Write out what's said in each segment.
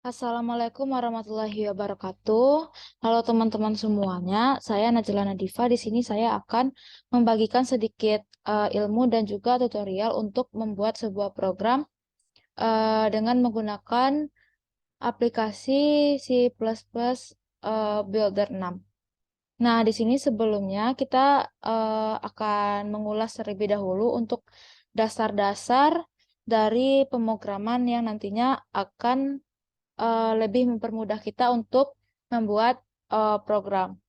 Assalamualaikum warahmatullahi wabarakatuh. Halo teman-teman semuanya, saya Najla Nadifa. Di sini saya akan membagikan sedikit ilmu dan juga tutorial untuk membuat sebuah program dengan menggunakan aplikasi C++ Builder 6. Nah, di sini sebelumnya kita akan mengulas terlebih dahulu untuk dasar-dasar dari pemrograman yang nantinya akan lebih mempermudah kita untuk membuat program.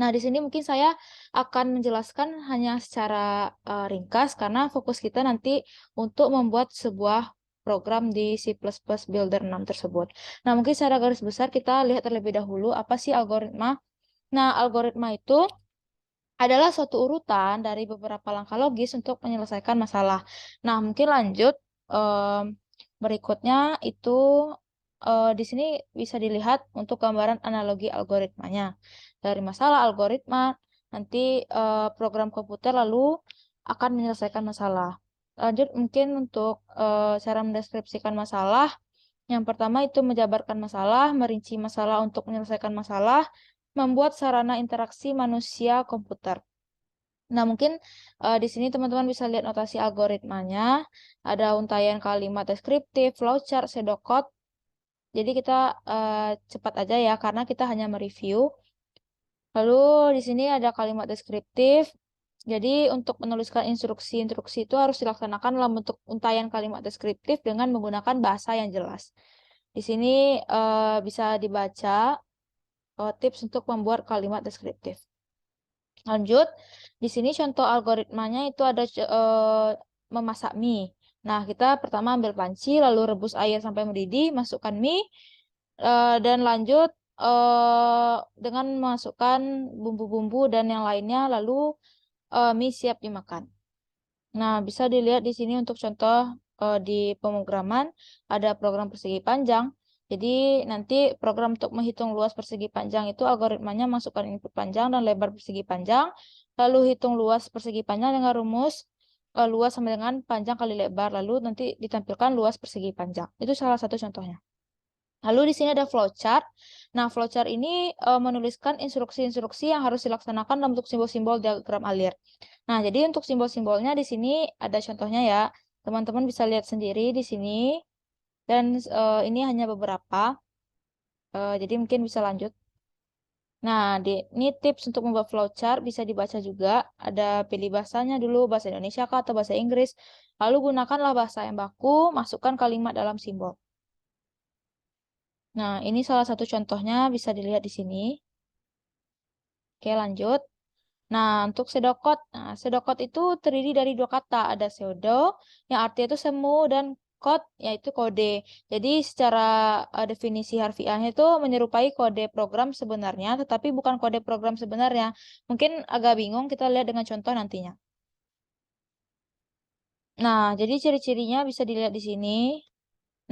Nah, di sini mungkin saya akan menjelaskan hanya secara ringkas karena fokus kita nanti untuk membuat sebuah program di C++ Builder 6 tersebut. Nah, mungkin secara garis besar kita lihat terlebih dahulu apa sih algoritma. Nah, algoritma itu adalah suatu urutan dari beberapa langkah logis untuk menyelesaikan masalah. Nah, mungkin lanjut em, berikutnya itu di sini bisa dilihat untuk gambaran analogi algoritmanya. Dari masalah algoritma, nanti program komputer lalu akan menyelesaikan masalah. Lanjut mungkin untuk cara mendeskripsikan masalah. Yang pertama itu menjabarkan masalah, merinci masalah untuk menyelesaikan masalah, membuat sarana interaksi manusia komputer. Nah, mungkin di sini teman-teman bisa lihat notasi algoritmanya. Ada untaian kalimat deskriptif, flowchart, pseudocode. Jadi kita cepat aja ya, karena kita hanya mereview. Lalu di sini ada kalimat deskriptif. Jadi untuk menuliskan instruksi-instruksi itu harus dilaksanakan dalam bentuk untaian kalimat deskriptif dengan menggunakan bahasa yang jelas. Di sini bisa dibaca tips untuk membuat kalimat deskriptif. Lanjut, di sini contoh algoritmanya itu ada memasak mie. Nah, kita pertama ambil panci, lalu rebus air sampai mendidih, masukkan mie, dan lanjut dengan memasukkan bumbu-bumbu dan yang lainnya, lalu mie siap dimakan. Nah, bisa dilihat di sini untuk contoh di pemrograman ada program persegi panjang. Jadi nanti program untuk menghitung luas persegi panjang itu algoritmanya masukkan input panjang dan lebar persegi panjang, lalu hitung luas persegi panjang dengan rumus luas sama dengan panjang kali lebar, lalu nanti ditampilkan luas persegi panjang. Itu salah satu contohnya. Lalu di sini ada flowchart. Nah, flowchart ini menuliskan instruksi-instruksi yang harus dilaksanakan dalam bentuk simbol-simbol diagram alir. Nah, jadi untuk simbol-simbolnya di sini ada contohnya ya. Teman-teman bisa lihat sendiri di sini. Dan ini hanya beberapa. Jadi mungkin bisa lanjut. Nah, ini tips untuk membuat flowchart bisa dibaca juga. Ada pilih bahasanya dulu, bahasa Indonesia kah atau bahasa Inggris. Lalu gunakanlah bahasa yang baku, masukkan kalimat dalam simbol. Nah, ini salah satu contohnya bisa dilihat di sini. Oke, lanjut. Nah, untuk pseudocode. Nah, pseudocode itu terdiri dari dua kata. Ada pseudo, yang artinya itu semu, dan code, yaitu kode. Jadi, secara definisi harfiahnya itu menyerupai kode program sebenarnya, tetapi bukan kode program sebenarnya. Mungkin agak bingung, kita lihat dengan contoh nantinya. Nah, jadi ciri-cirinya bisa dilihat di sini.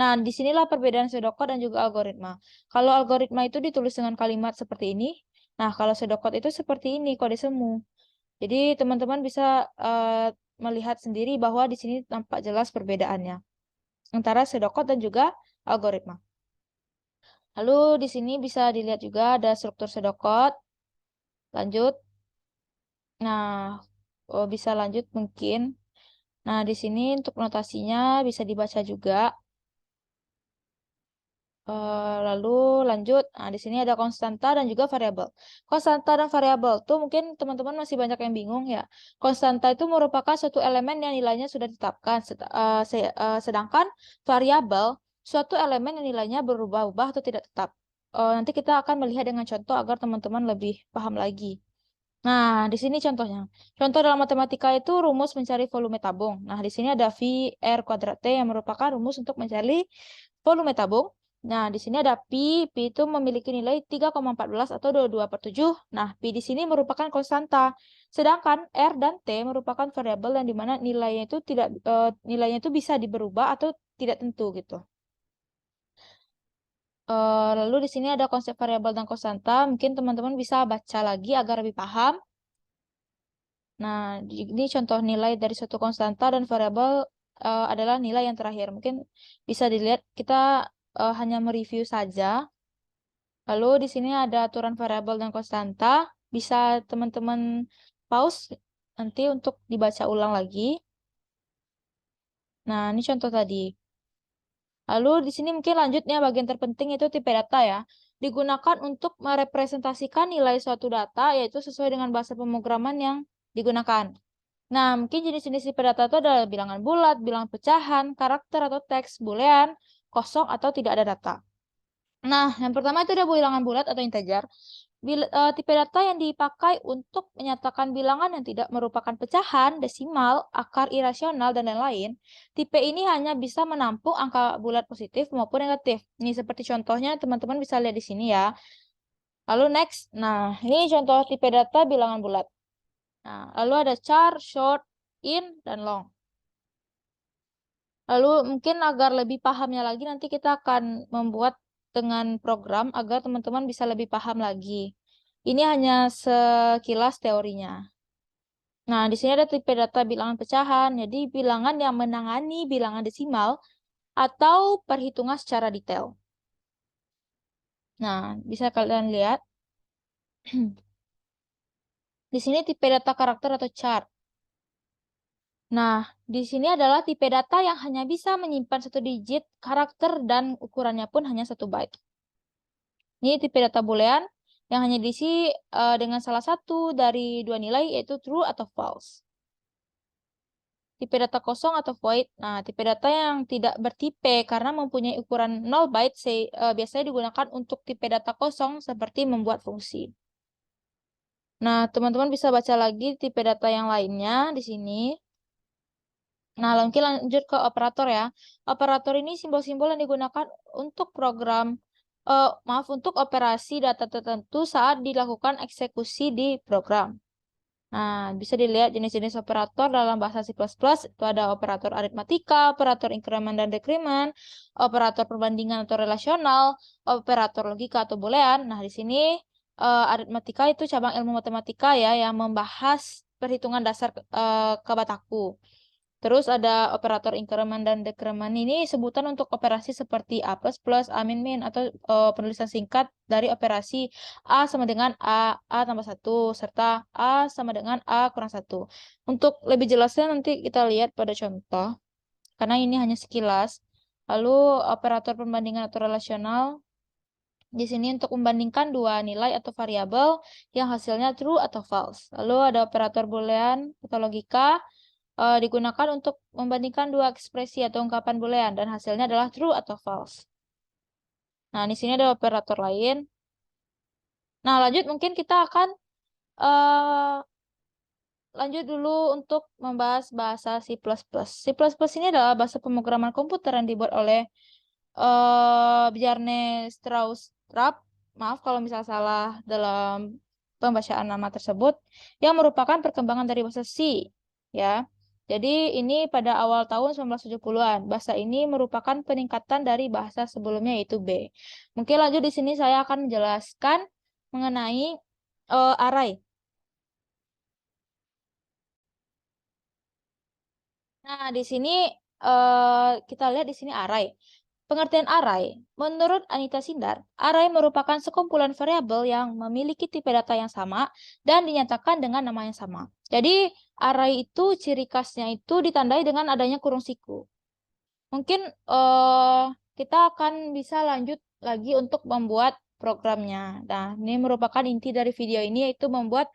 Nah, disinilah perbedaan pseudocode dan juga algoritma. Kalau algoritma itu ditulis dengan kalimat seperti ini. Nah, kalau pseudocode itu seperti ini, kode semu. Jadi teman-teman bisa melihat sendiri bahwa di sini tampak jelas perbedaannya antara pseudocode dan juga algoritma. Lalu di sini bisa dilihat juga ada struktur pseudocode. Lanjut. Nah, bisa lanjut mungkin. Nah, di sini untuk notasinya bisa dibaca juga. Lalu lanjut, nah di sini ada konstanta dan juga variabel. Konstanta dan variabel tuh mungkin teman-teman masih banyak yang bingung ya. Konstanta itu merupakan suatu elemen yang nilainya sudah ditetapkan, sedangkan variabel suatu elemen yang nilainya berubah-ubah atau tidak tetap. Nanti kita akan melihat dengan contoh agar teman-teman lebih paham lagi. Nah, di sini contohnya. Contoh dalam matematika itu rumus mencari volume tabung. Nah, di sini ada V R kuadrat T yang merupakan rumus untuk mencari volume tabung. Nah, di sini ada pi. Pi itu memiliki nilai 3,14 atau 22/7. Nah, pi di sini merupakan konstanta. Sedangkan R dan T merupakan variabel yang dimana nilainya itu nilainya itu bisa diberubah atau tidak tentu gitu. Lalu di sini ada konsep variabel dan konstanta. Mungkin teman-teman bisa baca lagi agar lebih paham. Nah, ini contoh nilai dari suatu konstanta dan variabel adalah nilai yang terakhir. Mungkin bisa dilihat kita hanya mereview saja. Lalu di sini ada aturan variabel dan konstanta. Bisa teman-teman pause nanti untuk dibaca ulang lagi. Nah, ini contoh tadi. Lalu di sini mungkin lanjutnya bagian terpenting itu tipe data ya. Digunakan untuk merepresentasikan nilai suatu data yaitu sesuai dengan bahasa pemrograman yang digunakan. Nah, mungkin jenis-jenis tipe data itu adalah bilangan bulat, bilangan pecahan, karakter atau teks, boolean, kosong atau tidak ada data. Nah, yang pertama itu ada bilangan bulat atau integer. Tipe data yang dipakai untuk menyatakan bilangan yang tidak merupakan pecahan, desimal, akar irasional, dan lain-lain. Tipe ini hanya bisa menampung angka bulat positif maupun negatif. Ini seperti contohnya teman-teman bisa lihat di sini ya. Lalu next, nah ini contoh tipe data bilangan bulat. Nah, lalu ada char, short, in, dan long. Lalu mungkin agar lebih pahamnya lagi nanti kita akan membuat dengan program agar teman-teman bisa lebih paham lagi. Ini hanya sekilas teorinya. Nah, di sini ada tipe data bilangan pecahan. Jadi bilangan yang menangani bilangan desimal atau perhitungan secara detail. Nah, bisa kalian lihat. Di sini tipe data karakter atau chart. Nah, di sini adalah tipe data yang hanya bisa menyimpan satu digit karakter dan ukurannya pun hanya 1 byte. Ini tipe data boolean yang hanya diisi dengan salah satu dari dua nilai yaitu true atau false. Tipe data kosong atau void. Nah, tipe data yang tidak bertipe karena mempunyai ukuran 0 byte biasanya digunakan untuk tipe data kosong seperti membuat fungsi. Nah, teman-teman bisa baca lagi tipe data yang lainnya di sini. Nah, mungkin lanjut ke operator ya. Operator ini simbol-simbol yang digunakan untuk untuk operasi data tertentu saat dilakukan eksekusi di program. Nah, bisa dilihat jenis-jenis operator dalam bahasa C++. Itu ada operator aritmatika, operator increment dan decrement, operator perbandingan atau relasional, operator logika atau boolean. Nah, di sini aritmatika itu cabang ilmu matematika ya yang membahas perhitungan dasar Kabataku. Terus ada operator increment dan decrement ini sebutan untuk operasi seperti A++, A min min, atau penulisan singkat dari operasi A sama dengan A tambah 1, serta A sama dengan A kurang 1. Untuk lebih jelasnya nanti kita lihat pada contoh, karena ini hanya sekilas. Lalu operator pembandingan atau relasional, di sini untuk membandingkan dua nilai atau variabel yang hasilnya true atau false. Lalu ada operator boolean atau logika, digunakan untuk membandingkan dua ekspresi atau ungkapan boolean dan hasilnya adalah true atau false. Nah, di sini ada operator lain. Nah, lanjut mungkin kita akan lanjut dulu untuk membahas bahasa C++. C++ ini adalah bahasa pemrograman komputer yang dibuat oleh Bjarne Stroustrup. Maaf kalau misal salah dalam pembacaan nama tersebut, yang merupakan perkembangan dari bahasa C, ya. Jadi ini pada awal tahun 1970-an. Bahasa ini merupakan peningkatan dari bahasa sebelumnya yaitu B. Mungkin lanjut di sini saya akan menjelaskan mengenai array. Nah, di sini kita lihat di sini array. Pengertian array, menurut Anita Sindar, array merupakan sekumpulan variabel yang memiliki tipe data yang sama dan dinyatakan dengan nama yang sama. Jadi, array itu ciri khasnya itu ditandai dengan adanya kurung siku. Mungkin kita akan bisa lanjut lagi untuk membuat programnya. Nah, ini merupakan inti dari video ini yaitu membuat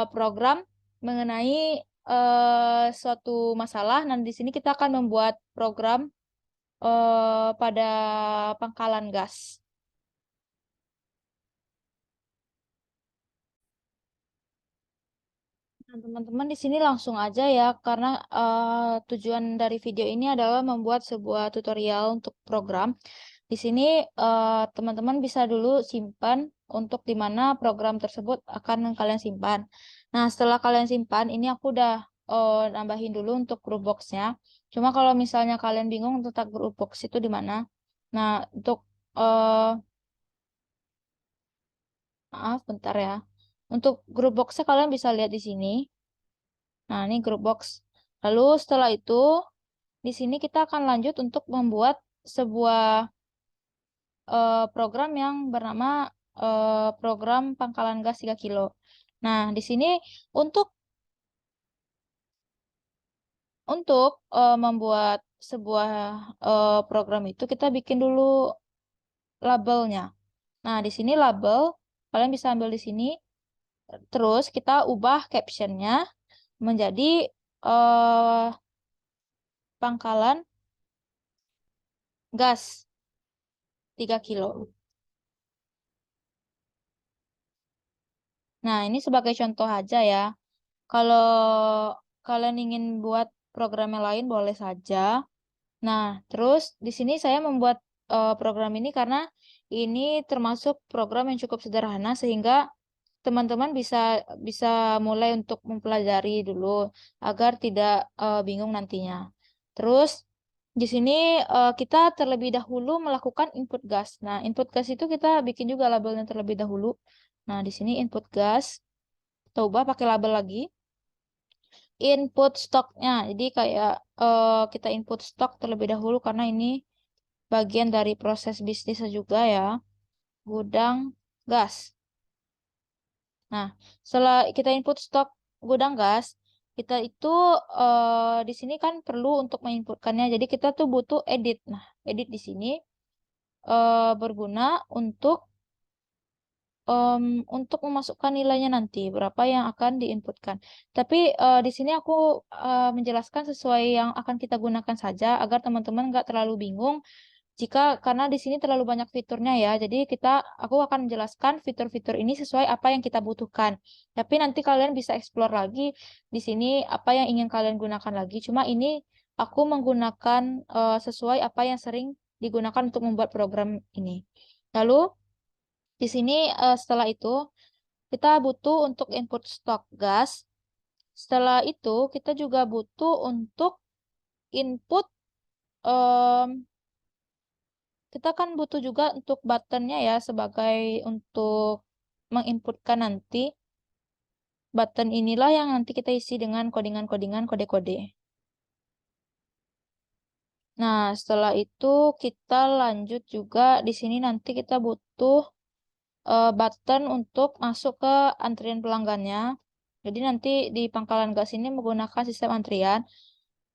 program mengenai suatu masalah. Nah, di sini kita akan membuat program pada pangkalan gas. Nah, teman-teman di sini langsung aja ya, karena tujuan dari video ini adalah membuat sebuah tutorial untuk program. Di sini teman-teman bisa dulu simpan untuk di mana program tersebut akan kalian simpan. Nah, setelah kalian simpan, ini aku udah nambahin dulu untuk group box-nya. Cuma kalau misalnya kalian bingung tentang group box itu di mana, nah untuk maaf, bentar ya. Untuk group box-nya kalian bisa lihat di sini. Nah, ini group box. Lalu setelah itu, di sini kita akan lanjut untuk membuat sebuah program yang bernama program pangkalan gas 3 kilo. Nah, di sini untuk membuat sebuah program itu kita bikin dulu labelnya. Nah, di sini label kalian bisa ambil di sini. Terus kita ubah captionnya menjadi eh, pangkalan gas 3 kilo. Nah, ini sebagai contoh aja ya. Kalau kalian ingin buat program yang lain boleh saja. Nah, terus di sini saya membuat program ini karena ini termasuk program yang cukup sederhana sehingga teman-teman bisa bisa mulai untuk mempelajari dulu agar tidak bingung nantinya. Terus di sini kita terlebih dahulu melakukan input gas. Nah, input gas itu kita bikin juga labelnya terlebih dahulu. Nah, di sini input gas, kita ubah pakai label lagi. Input stoknya, jadi kayak kita input stok terlebih dahulu karena ini bagian dari proses bisnisnya juga ya, gudang gas. Nah, setelah kita input stok gudang gas, kita itu di sini kan perlu untuk menginputkannya. Jadi kita tuh butuh edit. Nah, edit di sini berguna untuk memasukkan nilainya nanti berapa yang akan diinputkan. Tapi di sini aku menjelaskan sesuai yang akan kita gunakan saja agar teman-teman nggak terlalu bingung karena di sini terlalu banyak fiturnya ya. Jadi aku akan menjelaskan fitur-fitur ini sesuai apa yang kita butuhkan. Tapi nanti kalian bisa explore lagi di sini apa yang ingin kalian gunakan lagi. Cuma ini aku menggunakan sesuai apa yang sering digunakan untuk membuat program ini. Lalu di sini setelah itu kita butuh untuk input stok gas. Setelah itu kita juga butuh untuk input em, kita kan butuh juga untuk buttonnya ya sebagai untuk menginputkan nanti button inilah yang nanti kita isi dengan kodingan-kodingan kode-kode. Nah, setelah itu kita lanjut juga di sini nanti kita butuh button untuk masuk ke antrian pelanggannya. Jadi nanti di pangkalan gas ini menggunakan sistem antrian.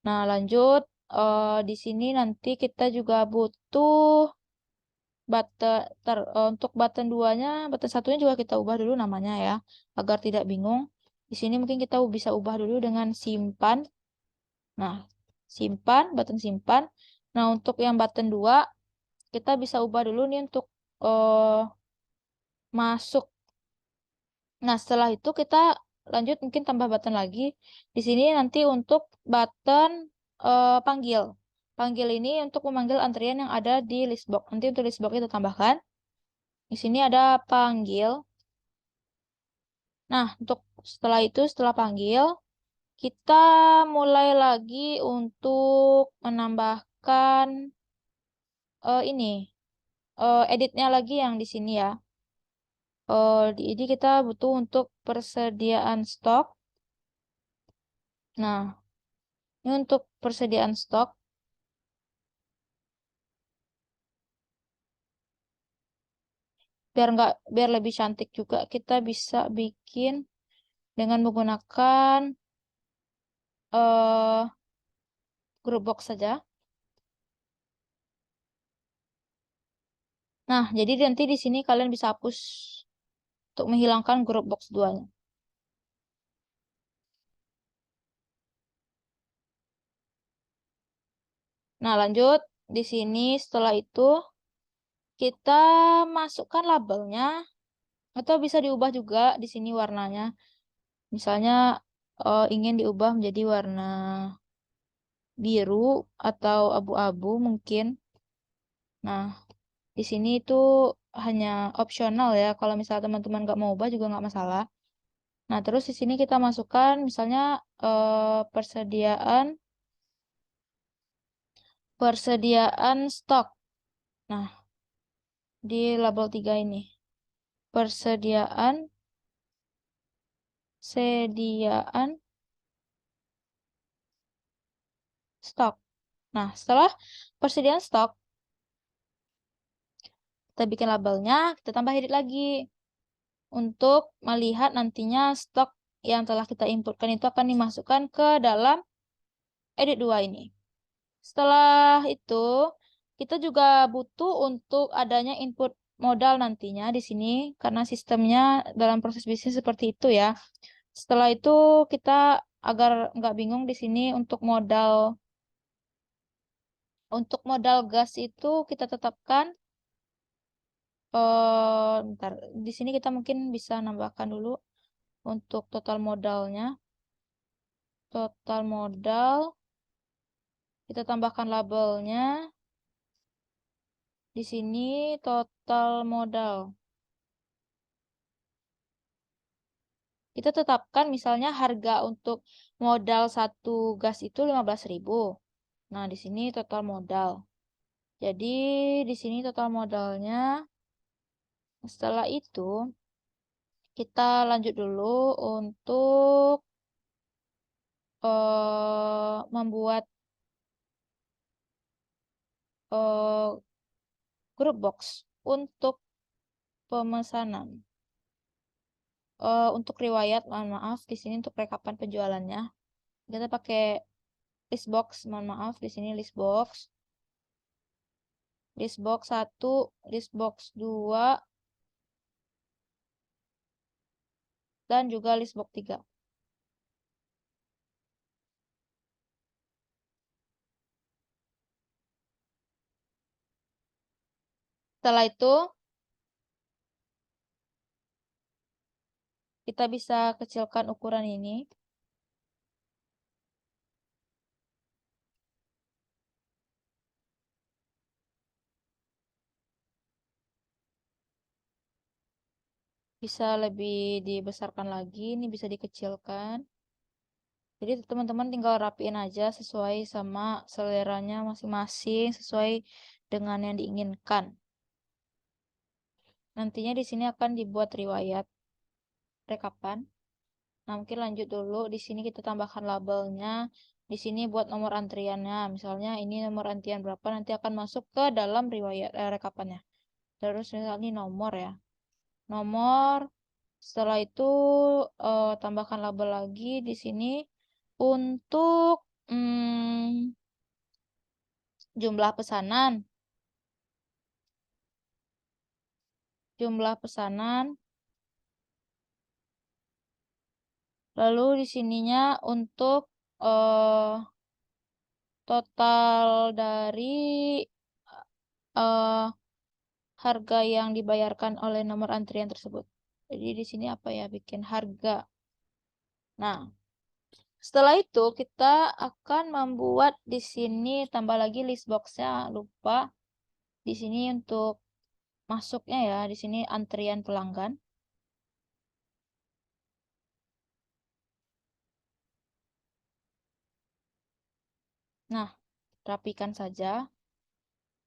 Nah, lanjut di sini nanti kita juga butuh untuk button duanya, button satunya juga kita ubah dulu namanya ya, agar tidak bingung. Di sini mungkin kita bisa ubah dulu dengan simpan. Nah, simpan, button simpan. Nah, untuk yang button 2, kita bisa ubah dulu nih untuk eh, masuk. Nah, setelah itu kita lanjut mungkin tambah button lagi. Di sini nanti untuk button panggil. Panggil ini untuk memanggil antrian yang ada di list box. Nanti untuk list box kita tambahkan. Di sini ada panggil. Nah, setelah panggil, kita mulai lagi untuk menambahkan ini editnya lagi yang di sini ya. Jadi kita butuh untuk persediaan stok. Nah, ini untuk persediaan stok. Biar lebih cantik juga kita bisa bikin dengan menggunakan eh group box saja. Nah, jadi nanti di sini kalian bisa hapus untuk menghilangkan group box duanya. Nah, lanjut di sini setelah itu kita masukkan labelnya atau bisa diubah juga di sini warnanya. Misalnya ingin diubah menjadi warna biru atau abu-abu mungkin. Nah, di sini itu hanya opsional ya. Kalau misalnya teman-teman nggak mau ubah juga nggak masalah. Nah, terus di sini kita masukkan misalnya persediaan persediaan stok. Nah, di label 3 ini. Persediaan sediaan stok. Nah, setelah persediaan stok, kita bikin labelnya, kita tambah edit lagi. Untuk melihat nantinya stok yang telah kita inputkan itu akan dimasukkan ke dalam edit 2 ini. Setelah itu, kita juga butuh untuk adanya input modal nantinya di sini, karena sistemnya dalam proses bisnis seperti itu ya. Setelah itu, kita agar nggak bingung di sini untuk modal gas itu kita tetapkan. Bentar, di sini kita mungkin bisa nambahkan dulu untuk total modalnya. Total modal, kita tambahkan labelnya. Di sini total modal. Kita tetapkan misalnya harga untuk modal satu gas itu 15.000. Nah, di sini total modal. Jadi, di sini total modalnya. Setelah itu, kita lanjut dulu untuk membuat grup box untuk pemesanan. Untuk riwayat, mohon maaf, di sini untuk rekapan penjualannya. Kita pakai list box, mohon maaf, di sini list box. List box 1, list box 2, dan juga list box 3. Setelah itu, kita bisa kecilkan ukuran ini. Bisa lebih dibesarkan lagi, ini bisa dikecilkan. Jadi teman-teman tinggal rapiin aja sesuai sama seleranya masing-masing, sesuai dengan yang diinginkan. Nantinya di sini akan dibuat riwayat rekapan. Nah, mungkin lanjut dulu. Di sini kita tambahkan labelnya. Di sini buat nomor antriannya. Misalnya ini nomor antrian berapa nanti akan masuk ke dalam riwayat rekapannya. Terus misalnya ini nomor ya. Nomor. Setelah itu tambahkan label lagi di sini untuk jumlah pesanan. Jumlah pesanan. Lalu di sininya untuk total dari harga yang dibayarkan oleh nomor antrian tersebut. Jadi di sini apa ya, bikin harga. Nah, setelah itu kita akan membuat di sini tambah lagi list box-nya, lupa. Di sini untuk masuknya ya, di sini antrian pelanggan. Nah, rapikan saja.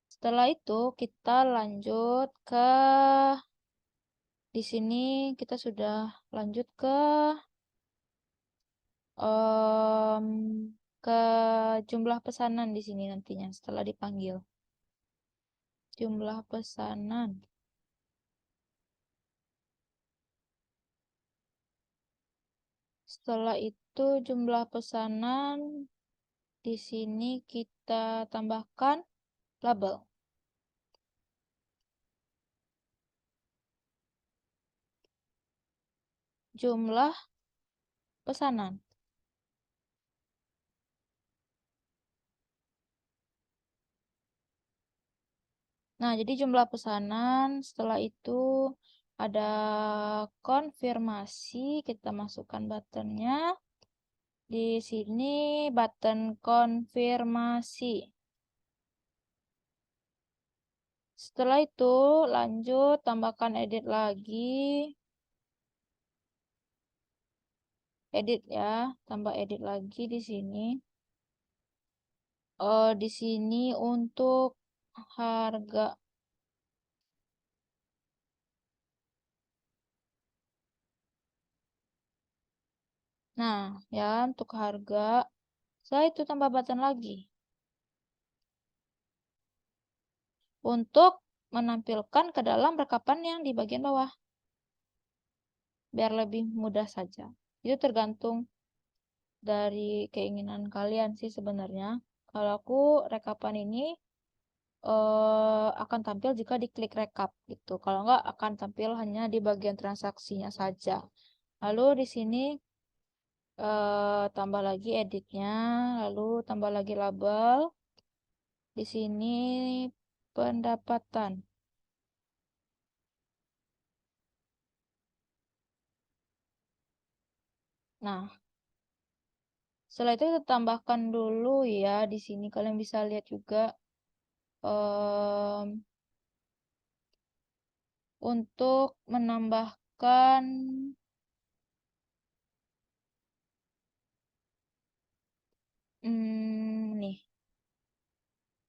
Setelah itu kita lanjut ke di sini kita sudah lanjut em, ke jumlah pesanan di sini nantinya setelah dipanggil. Jumlah pesanan. Setelah itu jumlah pesanan di sini kita tambahkan label. Jumlah pesanan. Nah, jadi jumlah pesanan setelah itu ada konfirmasi, kita masukkan buttonnya. Di sini button konfirmasi. Setelah itu lanjut tambahkan edit lagi. Edit ya, tambah edit lagi di sini. Di sini untuk harga. Nah, ya untuk harga. Setelah itu tambah button lagi. Untuk menampilkan ke dalam rekapan yang di bagian bawah. Biar lebih mudah saja. Itu tergantung dari keinginan kalian sih sebenarnya. Kalau aku rekapan ini akan tampil jika diklik rekap gitu. Kalau enggak akan tampil hanya di bagian transaksinya saja. Lalu di sini tambah lagi editnya, lalu tambah lagi label. Di sini pendapatan. Nah, setelah itu kita tambahkan dulu ya. Di sini kalian bisa lihat juga untuk menambahkan nih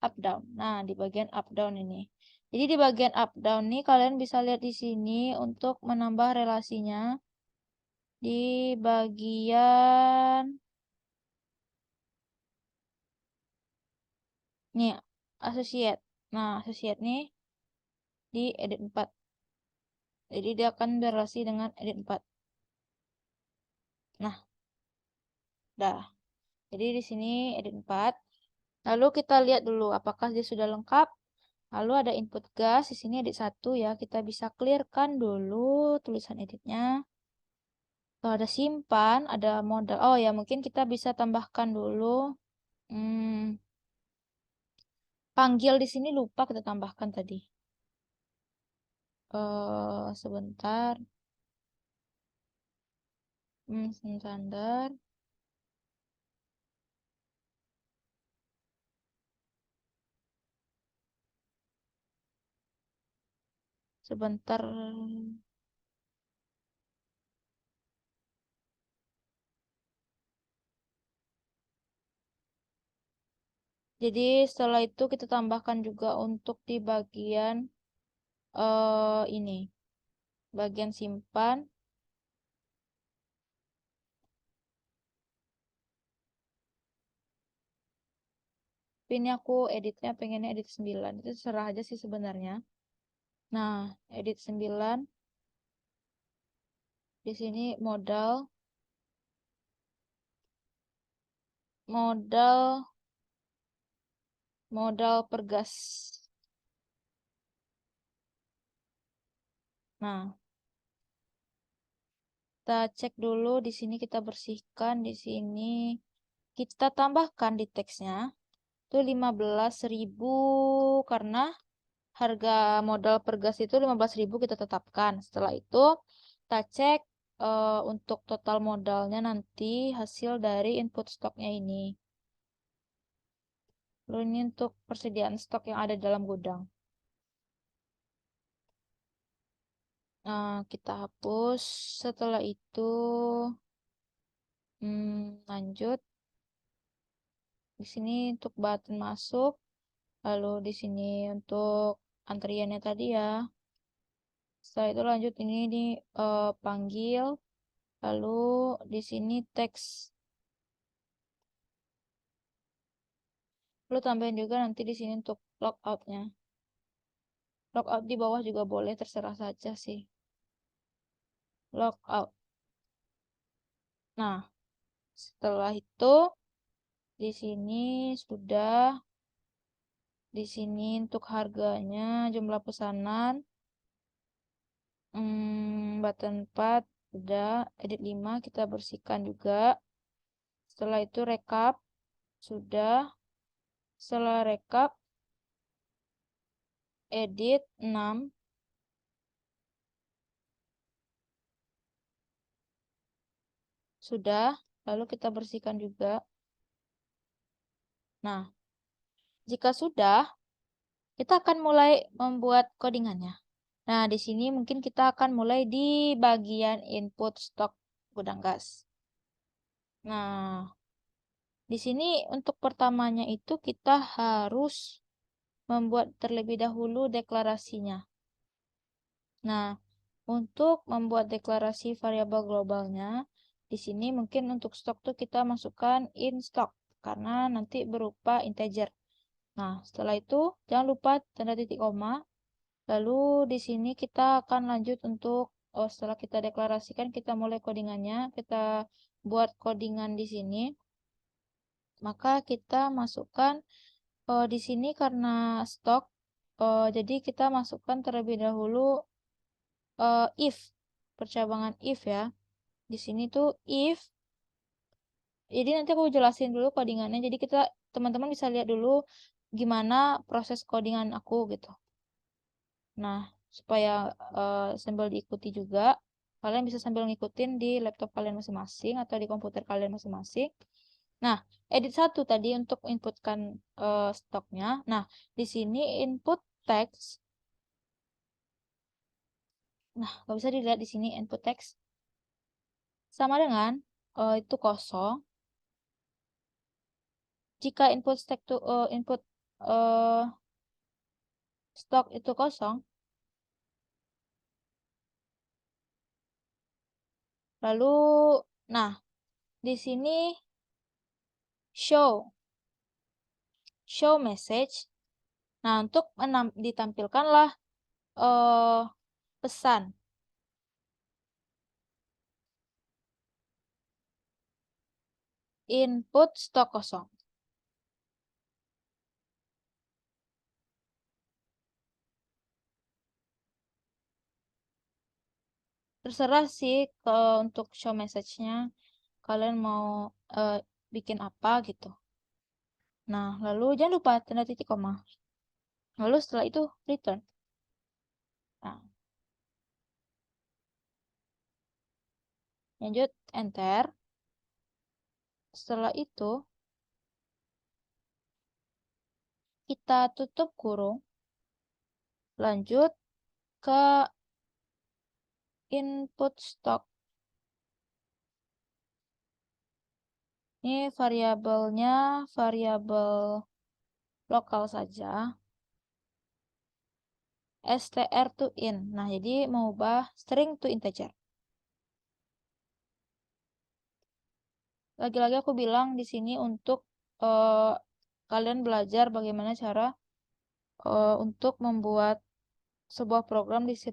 up down. Nah, di bagian up down ini. Jadi di bagian up down nih kalian bisa lihat di sini untuk menambah relasinya di bagian nih associate. Nah, associate nih di edit 4. Jadi dia akan berrelasi dengan edit 4. Nah, dah. Jadi di sini edit 4. Lalu kita lihat dulu apakah dia sudah lengkap. Lalu ada input gas, di sini edit 1 ya. Kita bisa clearkan dulu tulisan editnya. Kalau ada simpan, ada modal. Oh ya, mungkin kita bisa tambahkan dulu. Panggil di sini lupa kita tambahkan tadi. Sebentar. Standar. Sebentar. Jadi setelah itu kita tambahkan juga untuk di bagian ini. Bagian simpan. Ini aku editnya pengennya edit 9. Itu serah aja sih sebenarnya. Nah, edit 9. Di sini modal per gas. Nah, kita cek dulu di sini kita bersihkan di sini. Kita tambahkan di teksnya itu 15.000 karena harga modal per gas itu 15.000 kita tetapkan. Setelah itu kita cek untuk total modalnya nanti hasil dari input stoknya ini. Lalu ini untuk persediaan stok yang ada dalam gudang. Nah, kita hapus. Setelah itu lanjut. Di sini untuk button masuk. Lalu di sini untuk antriannya tadi ya. Setelah itu lanjut ini di panggil. Lalu di sini teks. Lalu tambahin juga nanti di sini untuk logoutnya. Logout di bawah juga boleh, terserah saja sih. Logout. Nah, setelah itu di sini sudah. Di sini untuk harganya, jumlah pesanan, button 4, udah, edit 5, kita bersihkan juga. Setelah itu rekap, sudah. Setelah rekap, edit 6, sudah. Lalu kita bersihkan juga. Nah, jika sudah, kita akan mulai membuat codingannya. Nah, di sini mungkin kita akan mulai di bagian input stok gudang gas. Nah, di sini untuk pertamanya itu kita harus membuat terlebih dahulu deklarasinya. Nah, untuk membuat deklarasi variabel globalnya, di sini mungkin untuk stok tuh kita masukkan in stock karena nanti berupa integer. Nah, setelah itu jangan lupa tanda titik koma. Lalu di sini kita akan lanjut untuk setelah kita deklarasikan, kita mulai codingannya. Kita buat codingan di sini. Maka kita masukkan di sini karena stok, jadi kita masukkan terlebih dahulu if, percabangan if ya. Di sini tuh if. Jadi nanti aku jelasin dulu codingannya. Jadi kita teman-teman bisa lihat dulu gimana proses codingan aku gitu. Nah, supaya sambil diikuti juga, kalian bisa sambil ngikutin di laptop kalian masing-masing atau di komputer kalian masing-masing. Nah, edit satu tadi untuk inputkan stoknya. Nah, di sini input text. Nah, nggak bisa dilihat di sini input text sama dengan itu kosong. Jika input stok itu kosong, lalu nah di sini show message. Nah, untuk ditampilkanlah pesan input stok kosong. Terserah sih untuk show message-nya kalian mau bikin apa gitu. Nah, lalu jangan lupa tanda titik koma. Lalu setelah itu return. Nah, lanjut enter. Setelah itu kita tutup kurung. Lanjut ke input stock. Ini variabelnya variabel lokal saja. str to in. Nah, jadi mengubah string to integer. Lagi-lagi aku bilang di sini untuk kalian belajar bagaimana cara untuk membuat sebuah program di C++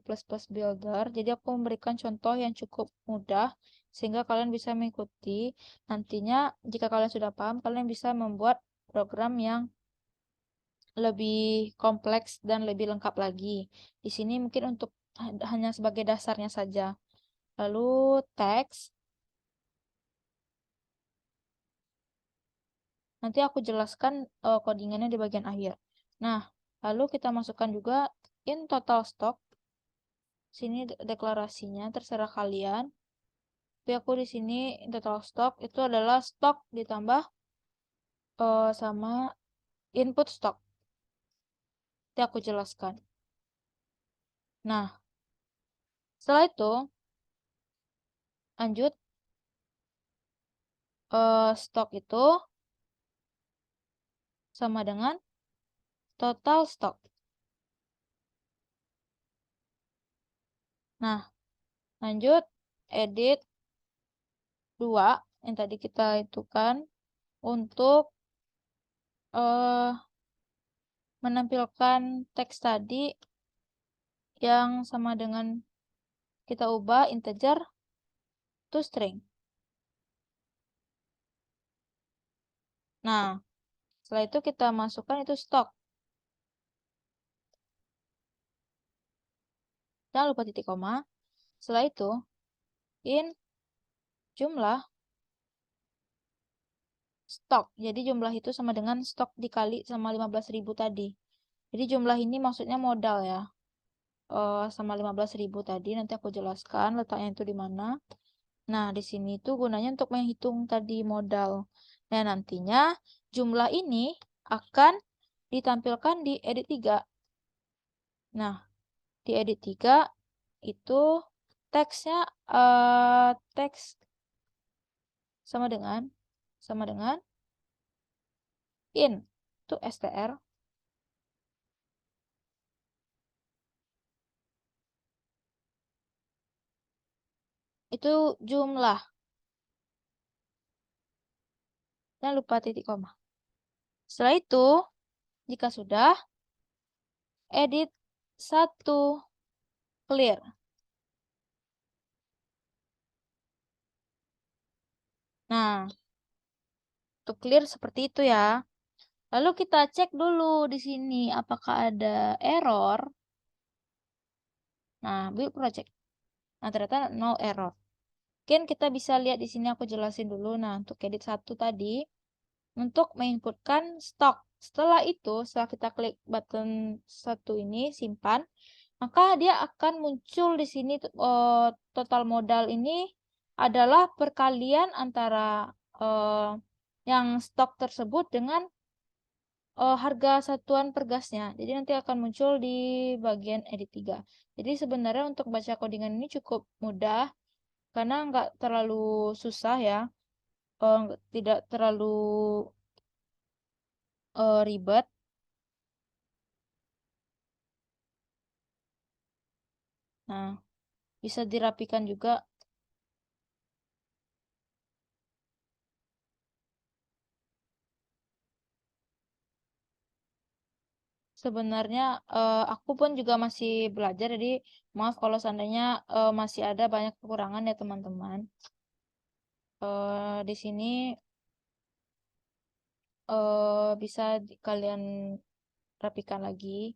Builder. Jadi aku memberikan contoh yang cukup mudah sehingga kalian bisa mengikuti. Nantinya jika kalian sudah paham, kalian bisa membuat program yang lebih kompleks dan lebih lengkap lagi. Di sini mungkin untuk hanya sebagai dasarnya saja. Lalu teks. Nanti aku jelaskan codingannya di bagian akhir. Nah, lalu kita masukkan juga in total stock. Sini deklarasinya terserah kalian. Tapi aku di sini in total stock itu adalah stok ditambah sama input stock. Nanti aku jelaskan. Nah, setelah itu lanjut stok itu sama dengan total stock. Nah, lanjut edit 2 yang tadi kita itukan untuk menampilkan teks tadi yang sama dengan kita ubah integer to string. Nah, setelah itu kita masukkan itu stok. Jangan lupa titik koma. Setelah itu, in jumlah stok. Jadi jumlah itu sama dengan stok dikali sama 15.000 tadi. Jadi jumlah ini maksudnya modal ya. Sama 15.000 tadi. Nanti aku jelaskan letaknya itu di mana. Nah, di sini tuh gunanya untuk menghitung tadi modal. Nah, nantinya jumlah ini akan ditampilkan di edit 3. Nah, di edit 3 itu teksnya teks sama dengan in itu str itu jumlah. Jangan lupa titik koma. Setelah itu, jika sudah, edit 1 clear. Nah, untuk clear seperti itu ya. Lalu kita cek dulu di sini apakah ada error. Nah, build project. Nah, ternyata no error. Mungkin kita bisa lihat di sini aku jelasin dulu. Nah, untuk edit 1 tadi untuk menginputkan stok. Setelah itu, setelah kita klik button 1 ini simpan, maka dia akan muncul di sini total modal ini adalah perkalian antara yang stok tersebut dengan harga satuan per gasnya. Jadi nanti akan muncul di bagian edit 3. Jadi sebenarnya untuk baca codingan ini cukup mudah karena nggak terlalu susah ya. Tidak terlalu ribet. Nah, bisa dirapikan juga. Sebenarnya aku pun juga masih belajar, jadi maaf kalau seandainya masih ada banyak kekurangan ya teman-teman. Di sini bisa kalian rapikan lagi.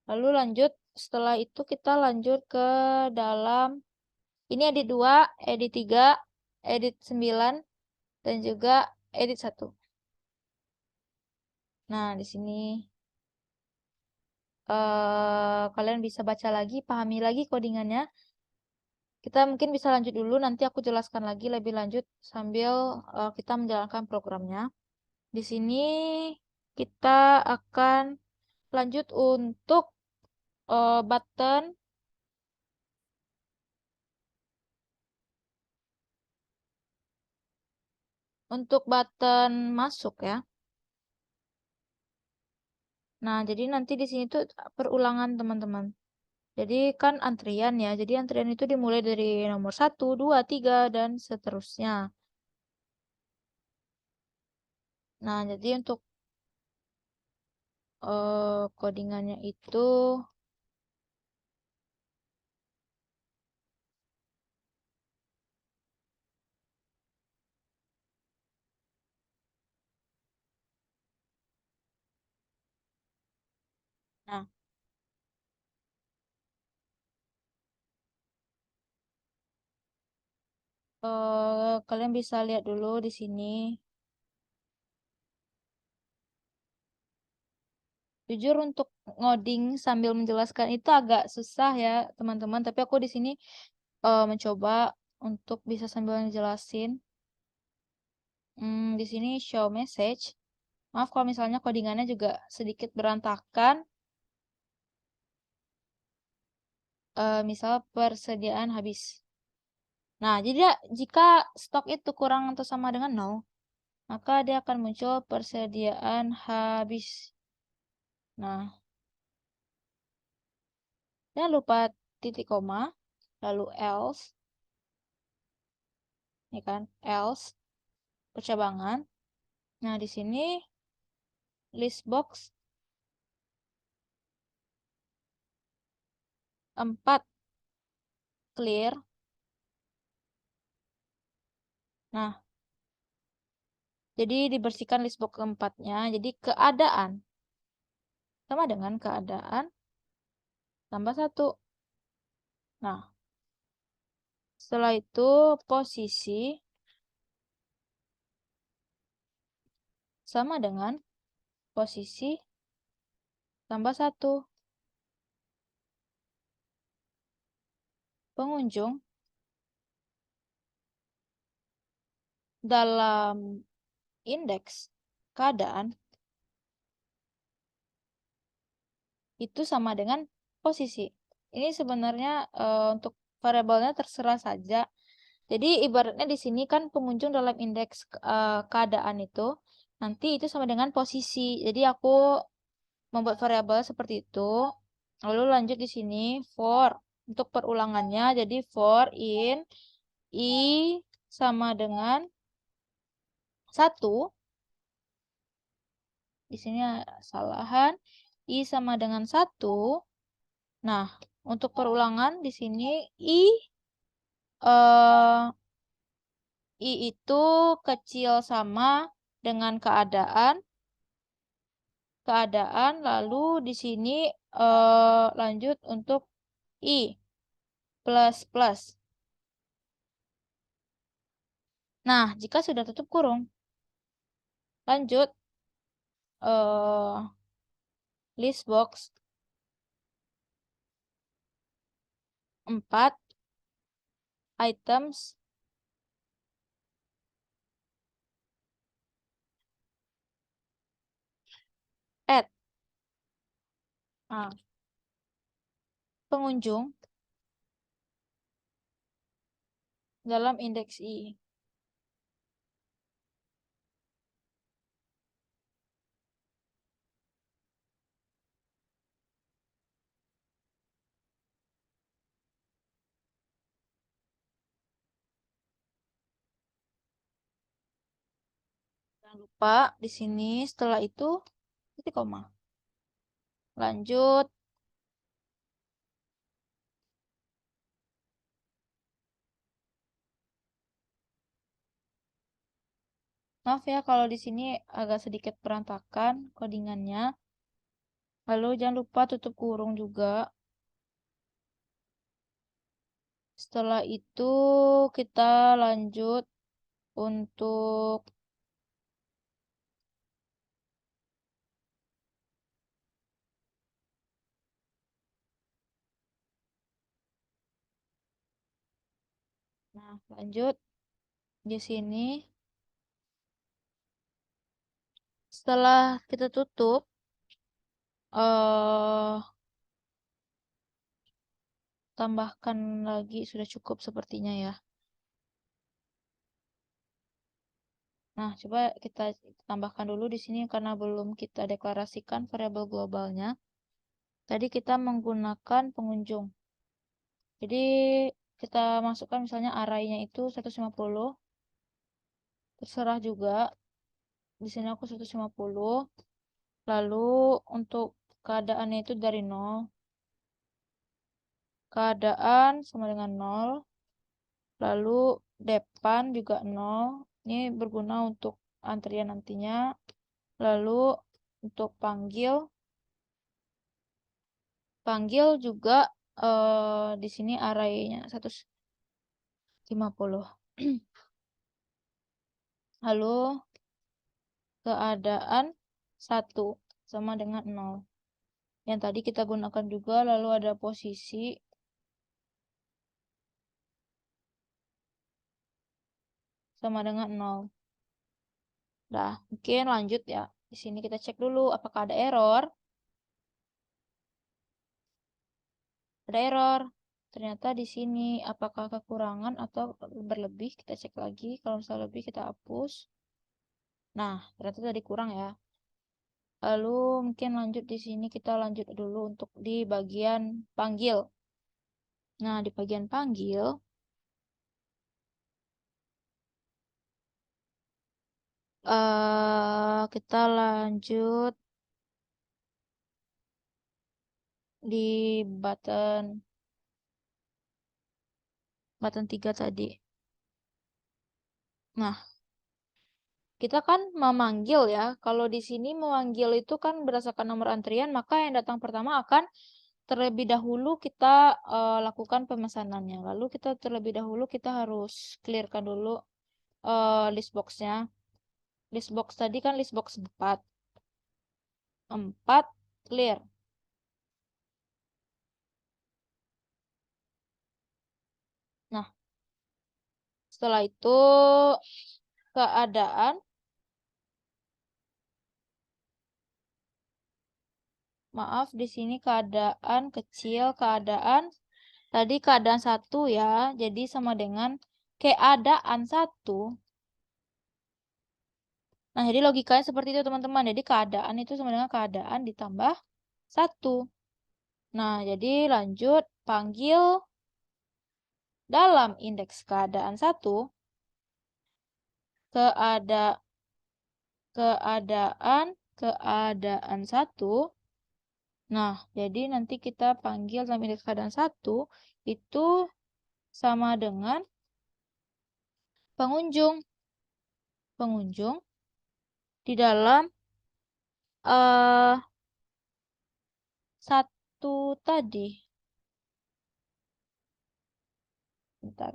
Lalu lanjut, setelah itu kita lanjut ke dalam, ini edit 2, edit 3, edit 9, dan juga edit 1. Nah, di sini kalian bisa baca lagi, pahami lagi codingannya. Kita mungkin bisa lanjut dulu, nanti aku jelaskan lagi lebih lanjut sambil kita menjalankan programnya. Di sini kita akan lanjut untuk button masuk ya. Nah, jadi nanti di sini tuh perulangan teman-teman. Jadi kan antrian ya. Jadi antrian itu dimulai dari nomor 1, 2, 3, dan seterusnya. Nah, jadi untuk codingannya itu nah, kalian bisa lihat dulu di sini. Jujur untuk ngoding sambil menjelaskan itu agak susah ya, teman-teman. Tapi aku di sini mencoba untuk bisa sambil ngejelasin. Di sini show message. Maaf kalau misalnya codingannya juga sedikit berantakan. Misal persediaan habis. Nah, jadi jika stok itu kurang atau sama dengan 0, maka dia akan muncul persediaan habis. Nah, jangan lupa titik koma, lalu else, ya kan, else, percabangan. Nah, di sini list box 4 clear. Nah, jadi dibersihkan list box keempatnya. Jadi keadaan sama dengan keadaan tambah 1. Nah, setelah itu posisi sama dengan posisi tambah 1. Pengunjung dalam indeks keadaan itu sama dengan posisi. Ini sebenarnya untuk variabelnya terserah saja. Jadi ibaratnya di sini kan pengunjung dalam indeks keadaan itu nanti itu sama dengan posisi. Jadi aku membuat variabel seperti itu. Lalu lanjut di sini for untuk perulangannya. Jadi for in i sama dengan 1. Di sini ada kesalahan. I sama dengan 1. Nah, untuk perulangan di sini eh, I itu kecil sama dengan keadaan, lalu di sini lanjut untuk I plus plus. Nah, jika sudah tutup kurung, lanjut list box 4 items add. Nah, pengunjung dalam indeks I. Jangan lupa di sini setelah itu titik koma. Lanjut. Maaf ya kalau di sini agak sedikit berantakan codingannya. Lalu jangan lupa tutup kurung juga. Setelah itu kita lanjut untuk lanjut di sini. Setelah kita tutup tambahkan lagi, sudah cukup sepertinya ya. Nah, coba kita tambahkan dulu di sini karena belum kita deklarasikan variabel globalnya. Tadi kita menggunakan pengunjung. Jadi kita masukkan misalnya arraynya itu 150. Terserah juga. Di sini aku 150. Lalu untuk keadaannya itu dari 0. Keadaan sama dengan 0. Lalu depan juga 0. Ini berguna untuk antrian nantinya. Lalu untuk panggil juga di sini arraynya 150. Lalu keadaan 1 sama dengan 0. Yang tadi kita gunakan juga, lalu ada posisi sama dengan 0. Dah, mungkin lanjut ya. Di sini kita cek dulu apakah ada error. Ada error. Ternyata di sini apakah kekurangan atau berlebih, kita cek lagi. Kalau misalnya lebih kita hapus. Nah, ternyata tadi kurang ya. Lalu mungkin lanjut di sini kita lanjut dulu untuk di bagian panggil. Nah, di bagian panggil kita lanjut di button 3 tadi. Nah, kita kan memanggil ya. Kalau di sini memanggil itu kan berdasarkan nomor antrian, maka yang datang pertama akan terlebih dahulu kita lakukan pemesanannya. Lalu kita terlebih dahulu kita harus clearkan dulu list box-nya. List box tadi kan list box 4. 4 clear. Nah, setelah itu keadaan, maaf di sini keadaan kecil, tadi keadaan 1 ya, jadi sama dengan keadaan 1. Nah, jadi logikanya seperti itu teman-teman. Jadi keadaan itu sama dengan keadaan ditambah 1. Nah, jadi lanjut panggil dalam indeks keadaan 1 keadaan 1 Nah, jadi nanti kita panggil dalam indeks keadaan 1 itu sama dengan pengunjung. Pengunjung di dalam eh 1 tadi. Bentar.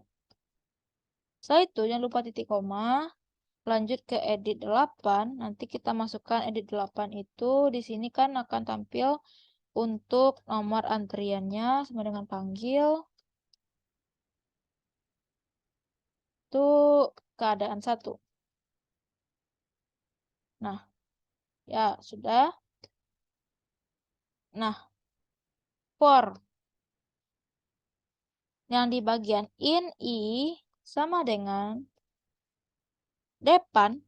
Setelah itu jangan lupa titik koma. Lanjut ke edit 8. Nanti kita masukkan edit 8 itu. Di sini kan akan tampil untuk nomor antriannya sama dengan panggil. Itu keadaan 1. Nah, ya sudah. Nah, for yang di bagian in i sama dengan depan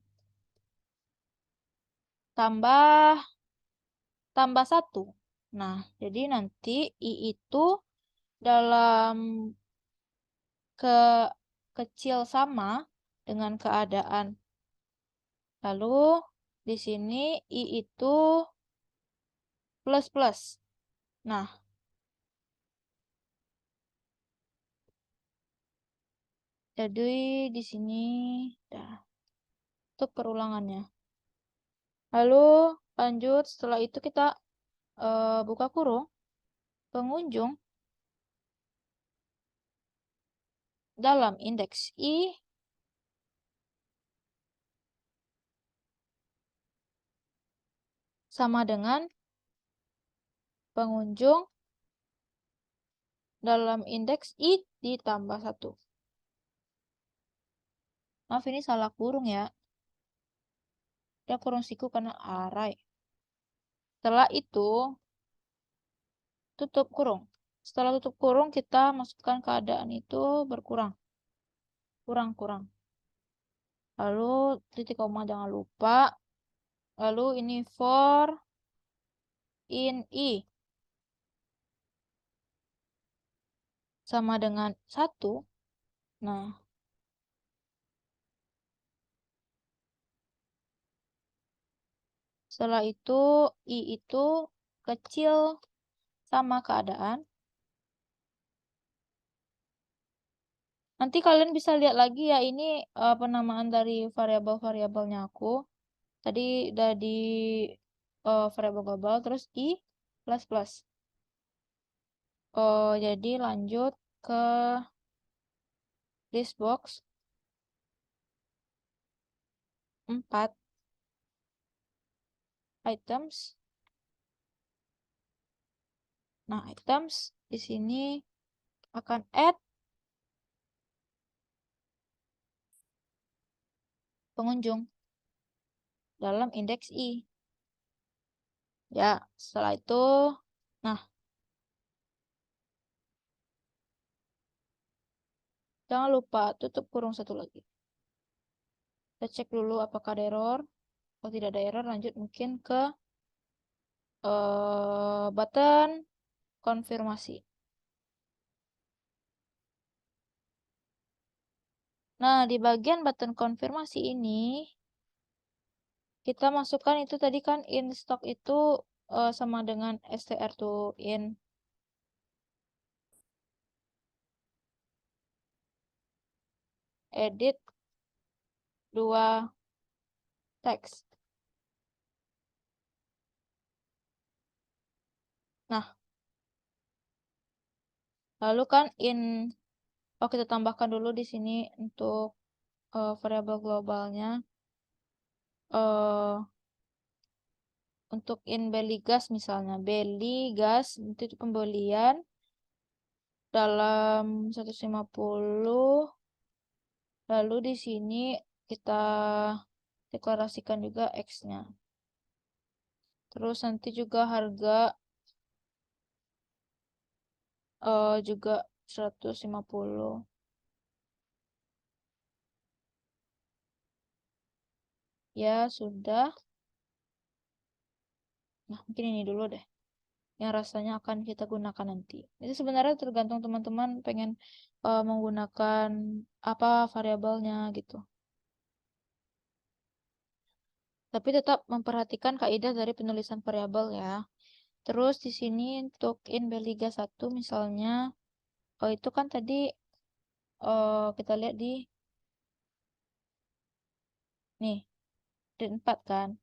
tambah 1. Nah, jadi nanti i itu dalam kecil sama dengan keadaan. Lalu di sini i itu plus plus. Nah, jadi di sini dah untuk perulangannya. Lalu lanjut setelah itu kita buka kurung pengunjung dalam indeks i sama dengan pengunjung dalam indeks i ditambah 1. Maaf ini salah kurung ya. Dia kurung siku karena arai. Setelah itu tutup kurung. Setelah tutup kurung kita masukkan keadaan itu berkurang. Kurang. Lalu titik koma jangan lupa. Lalu ini for in i sama dengan 1. Nah, setelah itu i itu kecil sama keadaan. Nanti kalian bisa lihat lagi ya ini penamaan dari variabel-variabelnya aku. Tadi udah di variabel global terus i plus plus. Jadi lanjut ke list box 4 items. Nah, items di sini akan add pengunjung dalam indeks i. Ya, setelah itu, nah, jangan lupa tutup kurung 1 lagi. Kita cek dulu apakah ada error. Kalau tidak ada error, lanjut mungkin ke button konfirmasi. Nah, di bagian button konfirmasi ini, kita masukkan itu tadi kan in stock itu sama dengan str to in edit 2 teks. Nah, lalu kan kita tambahkan dulu di sini untuk variabel globalnya. Untuk in belly gas misalnya, belly gas itu pembelian dalam 150. Lalu di sini kita deklarasikan juga X-nya. Terus nanti juga harga juga 150. Ya, sudah. Nah, mungkin ini dulu deh. Yang rasanya akan kita gunakan nanti. Itu sebenarnya tergantung teman-teman pengen menggunakan apa variabelnya gitu. Tapi tetap memperhatikan kaidah dari penulisan variabel ya. Terus di sini untuk in B-Liga 1 misalnya, oh itu kan tadi kita lihat di nih, di 4 kan.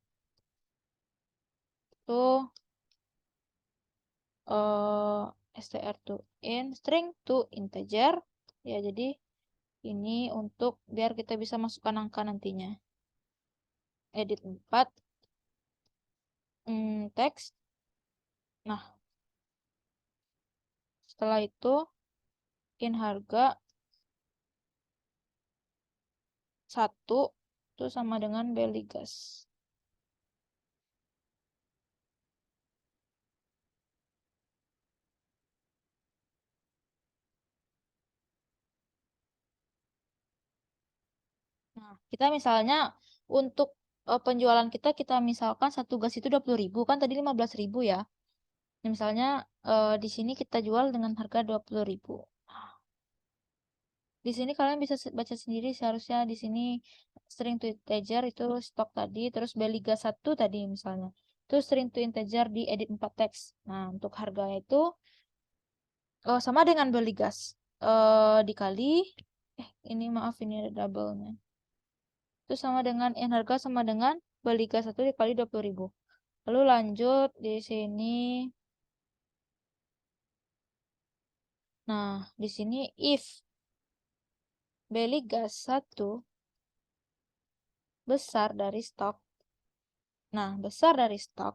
Itu str to in, string to integer. Ya, jadi ini untuk biar kita bisa masukkan angka nantinya. Edit 4, teks. Nah, setelah itu in harga 1 itu sama dengan Beligas. Nah, kita misalnya untuk penjualan kita misalkan satu gas itu 20.000, kan tadi 15.000 ya. Nah, misalnya di sini kita jual dengan harga 20.000. Di sini kalian bisa baca sendiri, seharusnya di sini string to integer itu stok tadi, terus Beliga 1 tadi misalnya. Itu string to integer di edit 4 teks. Nah, untuk harganya itu sama dengan Beligas. Dikali ini maaf, ini ada double-nya. Itu sama dengan harga sama dengan Beliga 1 dikali 20.000. Lalu lanjut di sini. Nah, di sini if Beliga 1 besar dari stok. Nah, besar dari stok,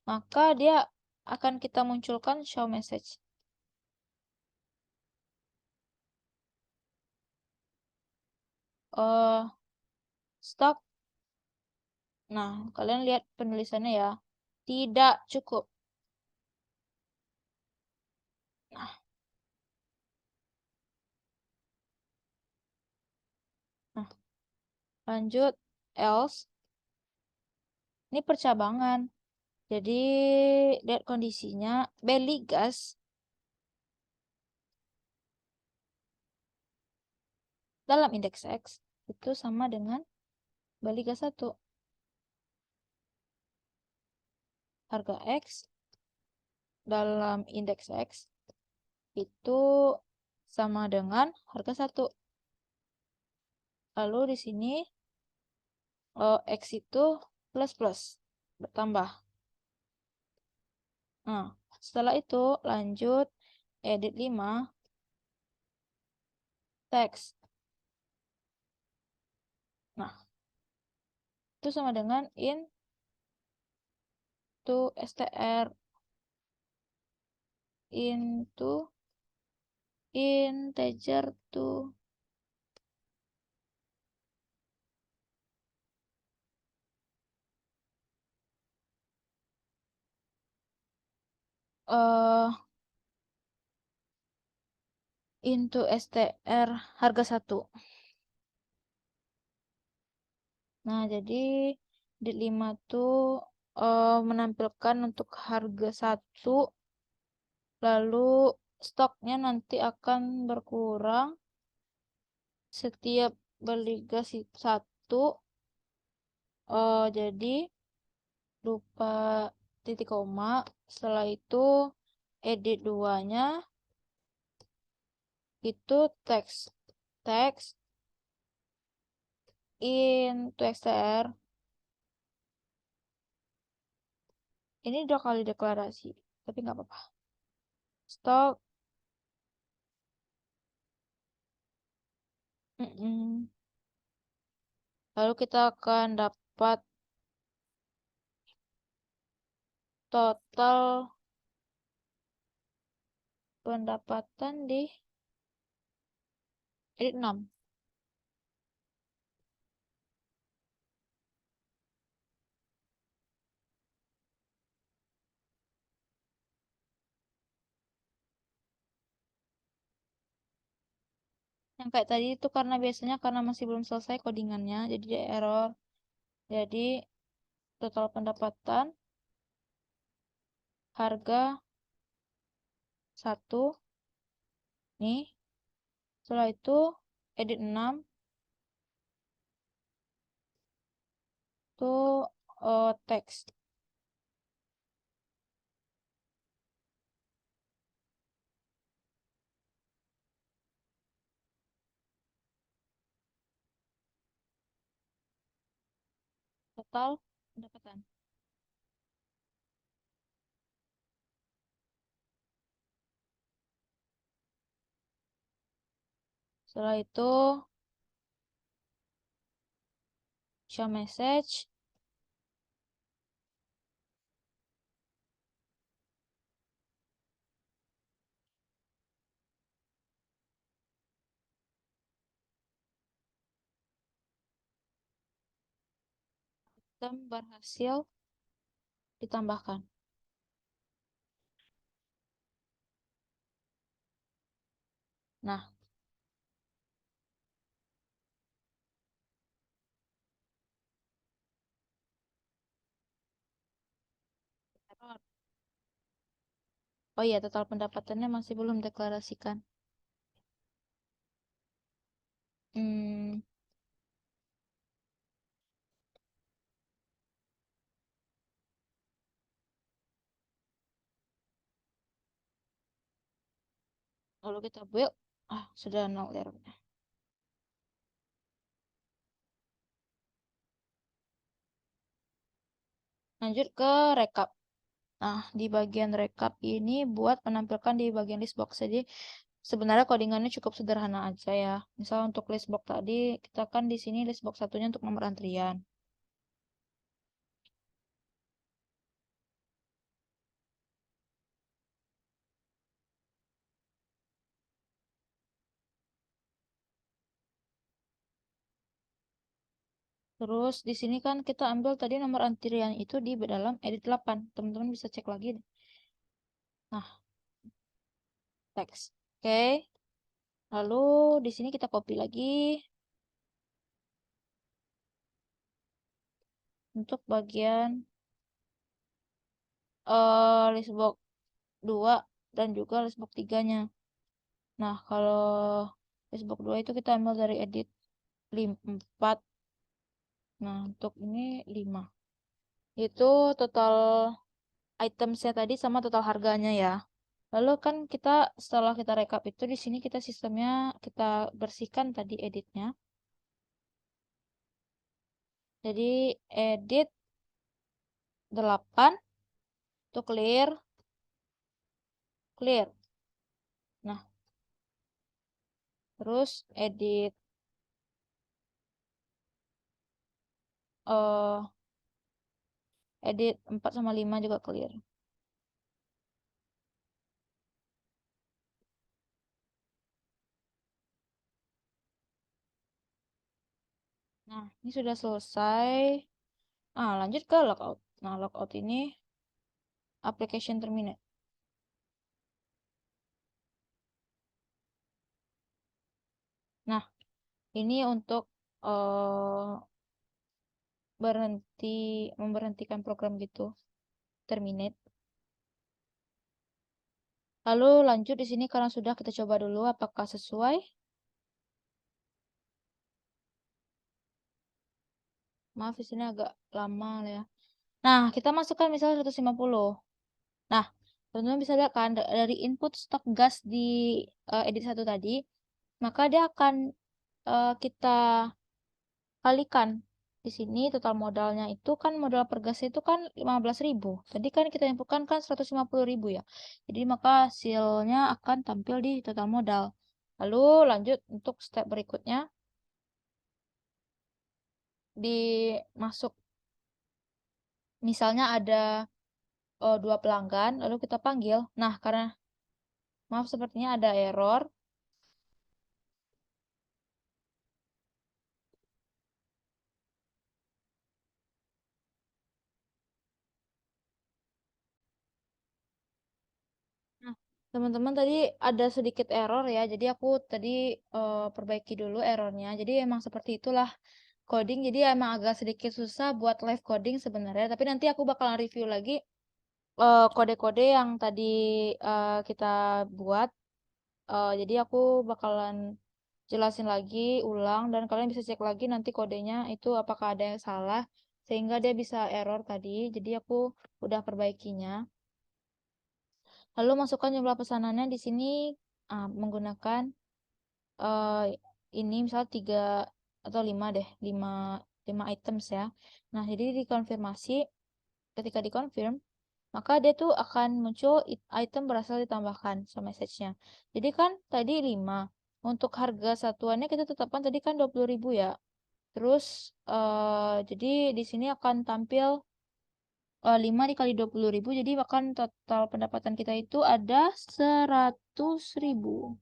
maka dia akan kita munculkan show message. Stok. Nah, kalian lihat penulisannya ya. Tidak cukup. Nah, lanjut else. Ini percabangan. Jadi, lihat kondisinya. Belly gas dalam indeks X itu sama dengan Belly gas 1. Harga X dalam indeks X itu sama dengan harga 1. Lalu di sini X itu plus bertambah. Nah, setelah itu lanjut edit 5 teks. Nah, itu sama dengan in to str into integer to into str harga 1. Nah, jadi di 5 tuh menampilkan untuk harga 1, lalu stoknya nanti akan berkurang setiap beli gas 1. Jadi lupa titik koma. Setelah itu edit 2-nya itu teks into str. Ini 2 kali deklarasi, tapi nggak apa-apa. Stok. Lalu kita akan dapat total pendapatan di edit 6. Yang kayak tadi itu karena biasanya karena masih belum selesai codingannya, jadi dia error. Jadi total pendapatan harga 1 nih. Setelah itu edit 6 tuh teks. total pendapatan. Setelah itu show message. Item berhasil ditambahkan. Nah, error. Oh iya, total pendapatannya masih belum deklarasikan. Hmm, lalu kita build. Sudah nol errornya. Lanjut ke rekap. Nah, di bagian rekap ini buat menampilkan di bagian list box. Jadi, sebenarnya codingannya cukup sederhana aja ya. Misal untuk list box tadi, kita kan di sini list box satunya untuk nomor antrian. Terus di sini kan kita ambil tadi nomor antrian itu di dalam edit 8. Teman-teman bisa cek lagi. Nah, teks. Oke. Lalu di sini kita copy lagi untuk bagian list box 2 dan juga list box 3-nya. Nah, kalau list box 2 itu kita ambil dari edit 4. Nah, untuk ini 5. Itu total itemsnya tadi sama total harganya ya. Lalu kan kita setelah kita rekap itu di sini kita sistemnya kita bersihkan tadi editnya. Jadi edit 8 itu clear, clear. Nah, terus eh edit 4 sama 5 juga clear. Nah, ini sudah selesai. Lanjut ke logout. Nah, logout ini application terminate. Nah, ini untuk eh memberhentikan program gitu. Terminate. Lalu lanjut di sini karena sudah kita coba dulu apakah sesuai. Maaf di sini agak lama ya. Nah, kita masukkan misalnya 150. Nah, teman-teman bisa lihat kan dari input stok gas di edit 1 tadi, maka dia akan kita kalikan. Di sini total modalnya itu kan modal per gas itu kan 15.000. Tadi kan kita inputkan kan 150.000 ya. Jadi maka hasilnya akan tampil di total modal. Lalu lanjut untuk step berikutnya. Dimasuk misalnya ada 2 pelanggan lalu kita panggil. Nah, karena maaf sepertinya ada error. Nah, teman-teman tadi ada sedikit error ya. Jadi aku tadi perbaiki dulu errornya. Jadi emang seperti itulah coding. Jadi emang agak sedikit susah buat live coding sebenarnya. Tapi nanti aku bakalan review lagi kode-kode yang tadi kita buat. Jadi aku bakalan jelasin lagi ulang dan kalian bisa cek lagi nanti kodenya itu apakah ada yang salah sehingga dia bisa error tadi. Jadi aku udah perbaikinya. Lalu masukkan jumlah pesanannya di sini menggunakan eh, ini misal 3 atau 5 deh, 5 5 items ya. Nah, jadi dikonfirmasi, ketika dikonfirm, maka dia tuh akan muncul item berhasil ditambahkan sama message-nya. Jadi kan tadi 5. Untuk harga satuannya kita tetapkan tadi kan 20.000 ya. Terus jadi di sini akan tampil 5 dikali 20.000, jadi akan total pendapatan kita itu ada 100.000.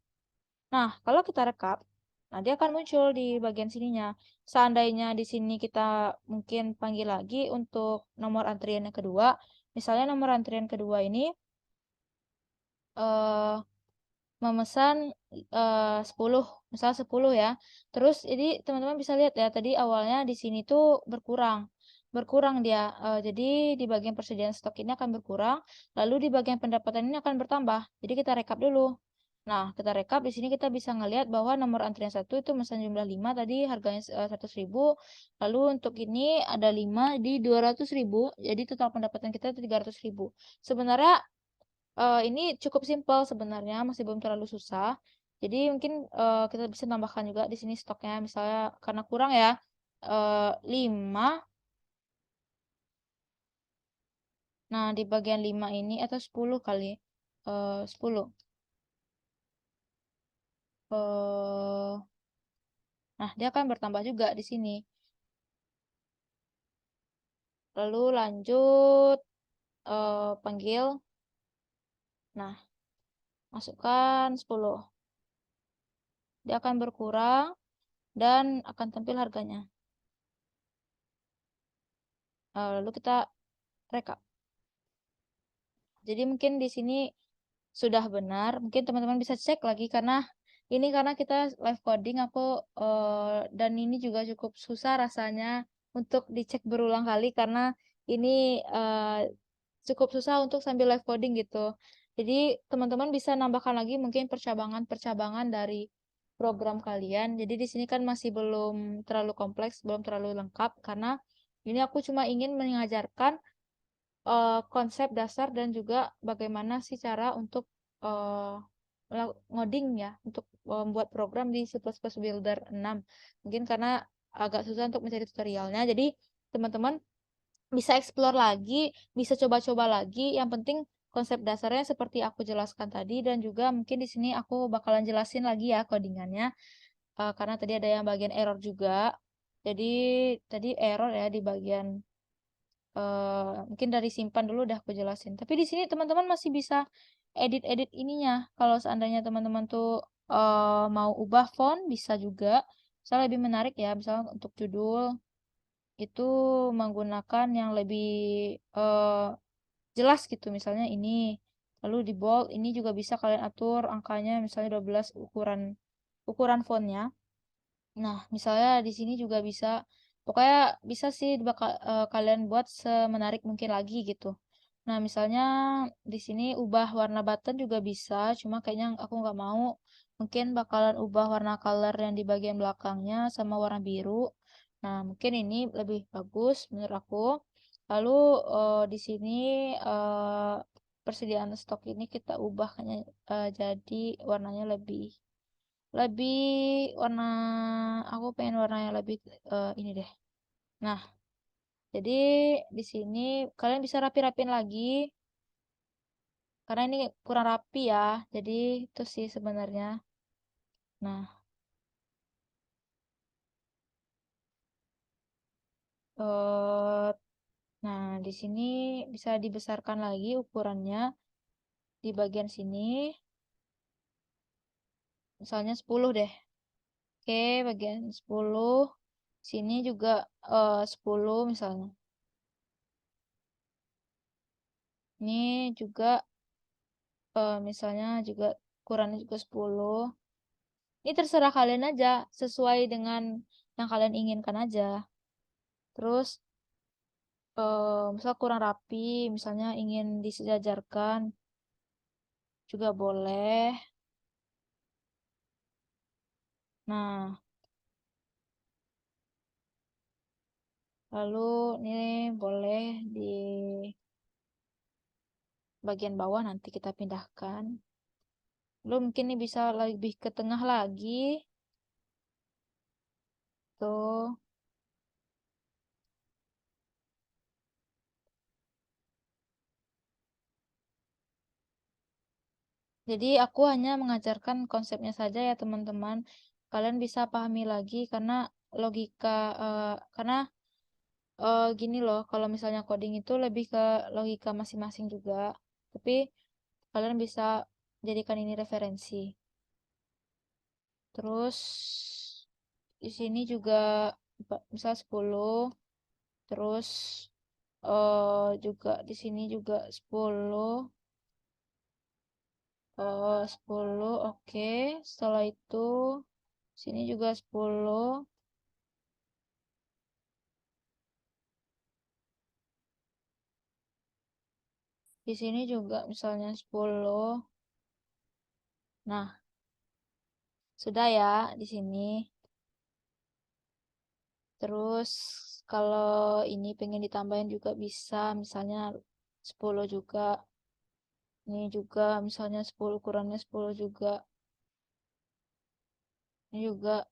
Nah, kalau kita rekap, nah dia akan muncul di bagian sininya. Seandainya di sini kita mungkin panggil lagi untuk nomor antrian yang kedua, misalnya nomor antrian kedua ini eh, memesan 10, misal 10 ya. Terus jadi teman-teman bisa lihat ya, tadi awalnya di sini tuh berkurang. Berkurang dia. Jadi di bagian persediaan stok ini akan berkurang, lalu di bagian pendapatan ini akan bertambah. Jadi kita rekap dulu. Nah, kita rekap di sini kita bisa ngelihat bahwa nomor antrian 1 itu memesan jumlah 5 tadi harganya 100.000. Lalu untuk ini ada 5 di 200.000. Jadi total pendapatan kita itu 300.000. Sebenarnya ini cukup simpel sebenarnya, masih belum terlalu susah. Jadi mungkin kita bisa tambahkan juga di sini stoknya, misalnya karena kurang ya, 5. Nah, di bagian 5 ini atau 10 kali. 10. Eh, nah, dia akan bertambah juga di sini. Lalu lanjut panggil. Nah, masukkan 10. Dia akan berkurang dan akan tampil harganya. Lalu kita rekap. Jadi mungkin di sini sudah benar. Mungkin teman-teman bisa cek lagi karena kita live coding dan ini juga cukup susah rasanya untuk dicek berulang kali karena ini cukup susah untuk sambil live coding gitu. Jadi teman-teman bisa nambahkan lagi mungkin percabangan-percabangan dari program kalian. Jadi di sini kan masih belum terlalu kompleks, belum terlalu lengkap karena ini aku cuma ingin mengajarkan konsep dasar dan juga bagaimana sih cara untuk uh, ngoding ya untuk membuat program di C++ Builder 6. Mungkin karena agak susah untuk mencari tutorialnya. Jadi teman-teman bisa explore lagi, bisa coba-coba lagi. Yang penting konsep dasarnya seperti aku jelaskan tadi dan juga mungkin di sini aku bakalan jelasin lagi ya codingannya. Karena tadi ada yang bagian error juga. Jadi tadi error ya di bagian mungkin dari simpan dulu udah aku jelasin. Tapi di sini teman-teman masih bisa edit-edit ininya. Kalau seandainya teman-teman tuh mau ubah font bisa juga. Misalnya lebih menarik ya, misalnya untuk judul itu menggunakan yang lebih eh, jelas gitu. Misalnya ini. Lalu di bold ini juga bisa kalian atur angkanya misalnya 12 ukuran fontnya. Nah, misalnya di sini juga bisa, pokoknya bisa sih kalian buat semenarik mungkin lagi gitu. Nah, misalnya di sini ubah warna button juga bisa, cuma kayaknya aku nggak mau. Mungkin bakalan ubah warna color yang di bagian belakangnya sama warna biru. Nah, mungkin ini lebih bagus menurut aku. Lalu di sini eh, persediaan stok ini kita ubah kayaknya jadi warnanya lebih lebih warna aku pengen warna yang lebih ini deh. Nah, jadi di sini kalian bisa rapi-rapin lagi karena ini kurang rapi ya. Jadi itu sih sebenarnya. Nah, eh nah di sini bisa dibesarkan lagi ukurannya di bagian sini. Misalnya 10 deh. Oke, bagian 10. Sini juga 10 misalnya. Ini juga misalnya juga ukurannya juga 10. Ini terserah kalian aja, sesuai dengan yang kalian inginkan aja. Terus, misal kurang rapi, misalnya ingin disejajarkan, juga boleh. Nah, lalu ini boleh di bagian bawah nanti kita pindahkan. Lalu mungkin ini bisa lebih ke tengah lagi. Tuh. Jadi aku hanya mengajarkan konsepnya saja ya teman-teman. Kalian bisa pahami lagi karena logika karena gini loh, kalau misalnya coding itu lebih ke logika masing-masing juga. Tapi kalian bisa jadikan ini referensi. Terus di sini juga misal 10, terus juga di sini juga 10, 10, oke. Setelah itu sini juga 10. Di sini juga misalnya 10. Nah, sudah ya di sini. Terus kalau ini pengen ditambahin juga bisa, misalnya 10 juga. Ini juga misalnya 10 ukurannya 10 juga. Ini juga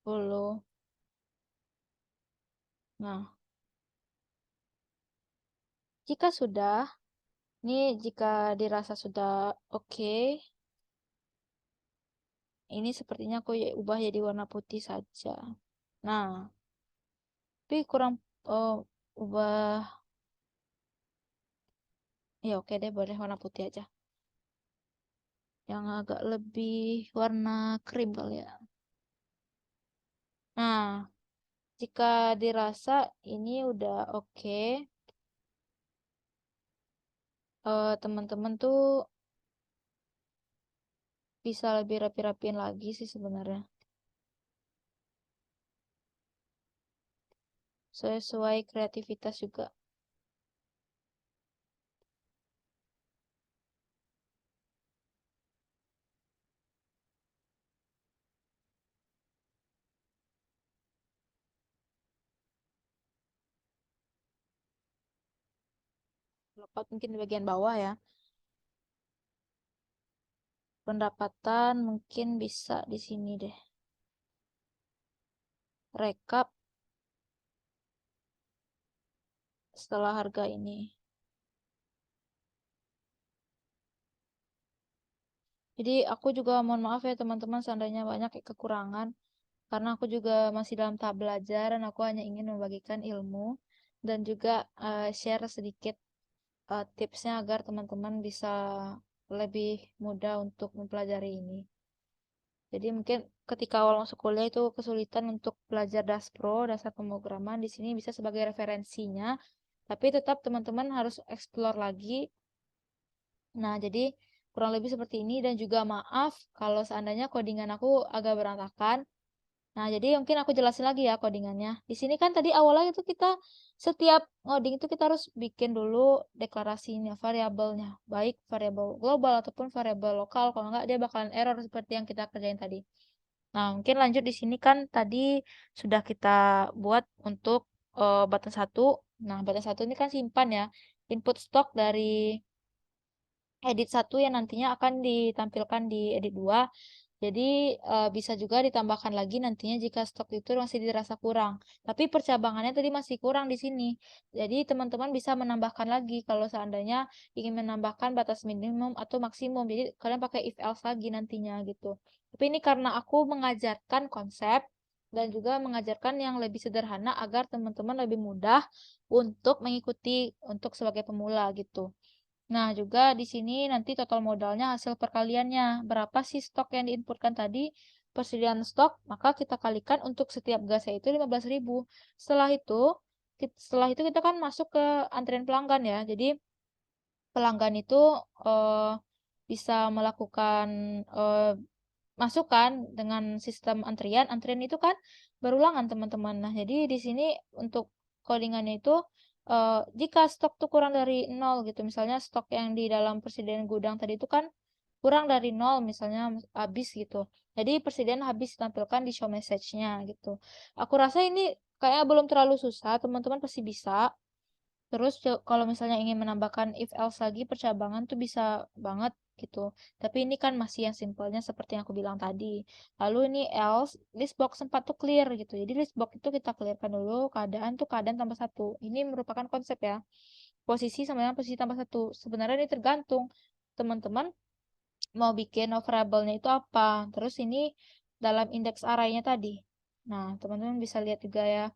10. Nah, jika sudah, ini jika dirasa sudah oke, ini sepertinya aku ubah jadi warna putih saja. Nah, tapi kurang ubah, ya oke deh boleh warna putih aja. Yang agak lebih warna krim kali ya. Nah, jika dirasa ini udah oke, teman-teman tuh bisa lebih rapi-rapiin lagi sih sebenarnya. Sesuai kreativitas juga. Lepas mungkin di bagian bawah ya. Pendapatan mungkin bisa di sini deh. Rekap setelah harga ini. Jadi aku juga mohon maaf ya teman-teman seandainya banyak kekurangan. Karena aku juga masih dalam tahap belajar dan aku hanya ingin membagikan ilmu. Dan juga share sedikit tipsnya agar teman-teman bisa lebih mudah untuk mempelajari ini. Jadi mungkin ketika awal masuk kuliah itu kesulitan untuk belajar Daspro, dasar pemrograman. Di sini bisa sebagai referensinya, tapi tetap teman-teman harus explore lagi. Nah, jadi kurang lebih seperti ini dan juga maaf kalau seandainya codingan aku agak berantakan. Nah, jadi mungkin aku jelasin lagi ya codingannya. Di sini kan tadi awalnya itu kita setiap ngoding itu kita harus bikin dulu deklarasinya, variabelnya, baik variabel global ataupun variabel lokal. Kalau enggak dia bakalan error seperti yang kita kerjain tadi. Nah, mungkin lanjut di sini kan tadi sudah kita buat untuk button 1. Nah, button 1 ini kan simpan ya. Input stok dari edit 1 yang nantinya akan ditampilkan di edit 2. Jadi bisa juga ditambahkan lagi nantinya jika stok itu masih dirasa kurang. Tapi percabangannya tadi masih kurang di sini. Jadi teman-teman bisa menambahkan lagi kalau seandainya ingin menambahkan batas minimum atau maksimum. Jadi kalian pakai if else lagi nantinya gitu. Tapi ini karena aku mengajarkan konsep dan juga mengajarkan yang lebih sederhana agar teman-teman lebih mudah untuk mengikuti untuk sebagai pemula gitu. Nah, juga di sini nanti total modalnya hasil perkaliannya. Berapa sih stok yang diinputkan tadi? Persediaan stok, maka kita kalikan untuk setiap gasnya itu 15.000. Setelah itu kita kan masuk ke antrian pelanggan ya. Jadi pelanggan itu eh, bisa melakukan eh, masukan dengan sistem antrian. Antrian itu kan berulangan teman-teman. Nah, jadi di sini untuk codingannya itu jika stok tuh kurang dari 0 gitu. Misalnya stok yang di dalam persediaan gudang tadi itu kan kurang dari 0 misalnya habis gitu. Jadi persediaan habis ditampilkan di show message-nya gitu. Aku rasa ini kayaknya belum terlalu susah, teman-teman pasti bisa. Terus kalau misalnya ingin menambahkan if else lagi percabangan tuh bisa banget gitu. Tapi ini kan masih yang simpelnya seperti yang aku bilang tadi. Lalu ini else, list box 4 tuh clear gitu. Jadi list box itu kita clearkan dulu, keadaan tuh keadaan tambah 1. Ini merupakan konsep ya. Posisi sama dengan posisi tambah 1. Sebenarnya ini tergantung. teman-teman mau bikin variabelnya itu apa. Terus ini dalam indeks arraynya tadi. Nah, teman-teman bisa lihat juga ya.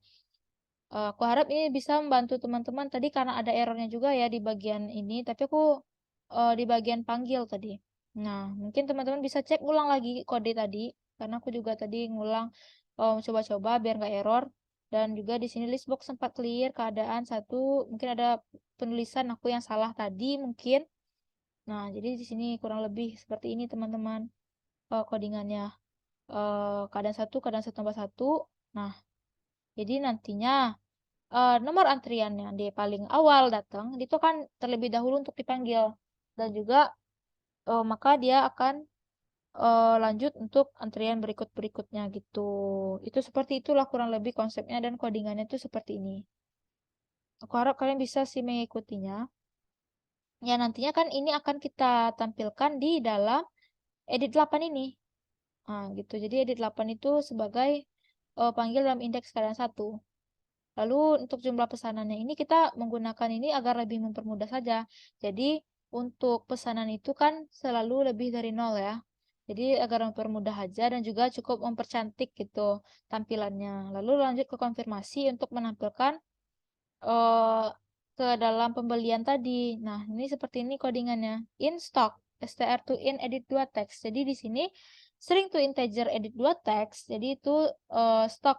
Aku harap ini bisa membantu teman-teman tadi karena ada errornya juga ya di bagian ini, tapi aku di bagian panggil tadi. Nah, mungkin teman-teman bisa cek ulang lagi kode tadi, karena aku juga tadi ngulang coba-coba biar nggak error. Dan juga di sini list box sempat clear keadaan satu, mungkin ada penulisan aku yang salah tadi mungkin. Nah, jadi di sini kurang lebih seperti ini teman-teman codingannya. Keadaan satu tambah satu. Nah, jadi nantinya nomor antrian yang di paling awal datang itu kan terlebih dahulu untuk dipanggil dan juga maka dia akan lanjut untuk antrian berikut-berikutnya gitu. Itu seperti itulah kurang lebih konsepnya dan codingannya itu seperti ini. Aku harap kalian bisa sih mengikutinya. Ya nantinya kan ini akan kita tampilkan di dalam edit 8 ini. Nah, gitu. Jadi edit 8 itu sebagai panggil dalam indeks kalian satu. Lalu untuk jumlah pesanannya ini kita menggunakan ini agar lebih mempermudah saja. Jadi untuk pesanan itu kan selalu lebih dari 0 ya. Jadi agar mempermudah aja dan juga cukup mempercantik gitu tampilannya. Lalu lanjut ke konfirmasi untuk menampilkan eh, ke dalam pembelian tadi. Nah, ini seperti ini codingannya. In stock, str to in edit 2 text. Jadi di sini string to integer edit 2 text. Jadi itu stok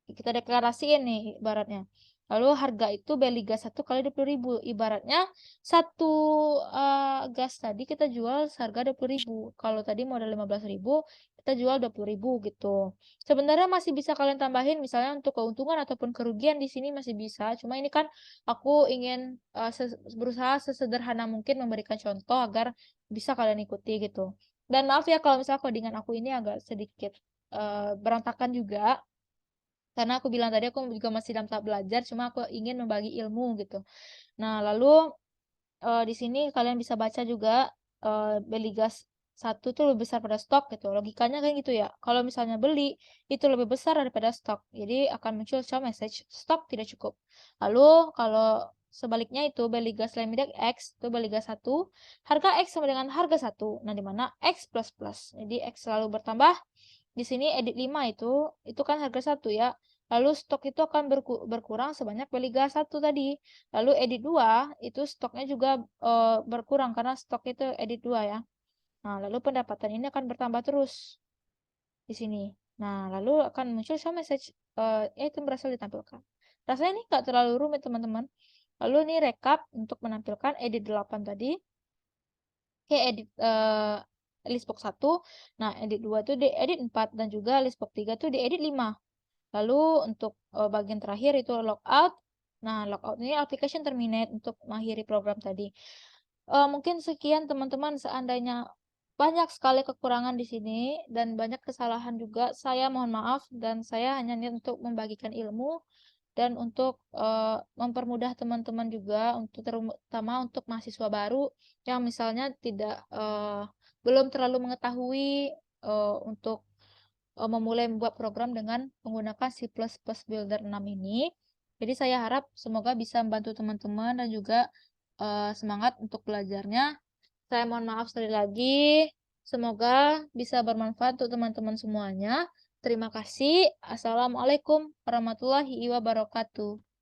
kita deklarasiin nih ibaratnya. Lalu harga itu beli gas 1 kali 20.000. Ibaratnya satu gas tadi kita jual seharga 20.000. Kalau tadi modal 15.000, kita jual 20.000 gitu. Sebenarnya masih bisa kalian tambahin misalnya untuk keuntungan ataupun kerugian di sini masih bisa. Cuma ini kan aku ingin berusaha sesederhana mungkin memberikan contoh agar bisa kalian ikuti gitu. Dan maaf ya kalau misalnya codingan aku ini agak sedikit berantakan juga. Karena aku bilang tadi aku juga masih dalam tahap belajar, cuma aku ingin membagi ilmu gitu. Nah, lalu di sini kalian bisa baca juga beli gas satu tuh lebih besar pada stok gitu. Logikanya kayak gitu ya. Kalau misalnya beli itu lebih besar daripada stok. Jadi akan muncul show message stok tidak cukup. Lalu kalau sebaliknya itu beli gas Lemidex X itu beli gas satu, harga X sama dengan harga satu. Nah, di mana X plus plus. Jadi X selalu bertambah. Di sini edit 5 itu kan harga satu ya. Lalu stok itu akan berkurang sebanyak beli gas satu tadi. Lalu edit 2 itu stoknya juga berkurang karena stok itu edit 2 ya. Nah, lalu pendapatan ini akan bertambah terus di sini. Nah, lalu akan muncul show message itu berhasil ditampilkan. Rasanya ini nggak terlalu rumit teman-teman. Lalu ini rekap untuk menampilkan edit 8 tadi. Oke, edit listbox 1. Nah, edit 2 itu di edit 4 dan juga listbox 3 itu di edit 5. Lalu untuk bagian terakhir itu logout. Nah, logout ini application terminate untuk mengakhiri program tadi. Mungkin sekian teman-teman, seandainya banyak sekali kekurangan di sini dan banyak kesalahan juga, saya mohon maaf dan saya hanya niat untuk membagikan ilmu dan untuk mempermudah teman-teman juga untuk terutama untuk mahasiswa baru yang misalnya tidak belum terlalu mengetahui untuk memulai membuat program dengan menggunakan C++ Builder 6 ini. Jadi saya harap semoga bisa membantu teman-teman dan juga semangat untuk belajarnya. Saya mohon maaf sekali lagi. Semoga bisa bermanfaat untuk teman-teman semuanya. Terima kasih. Assalamualaikum warahmatullahi wabarakatuh.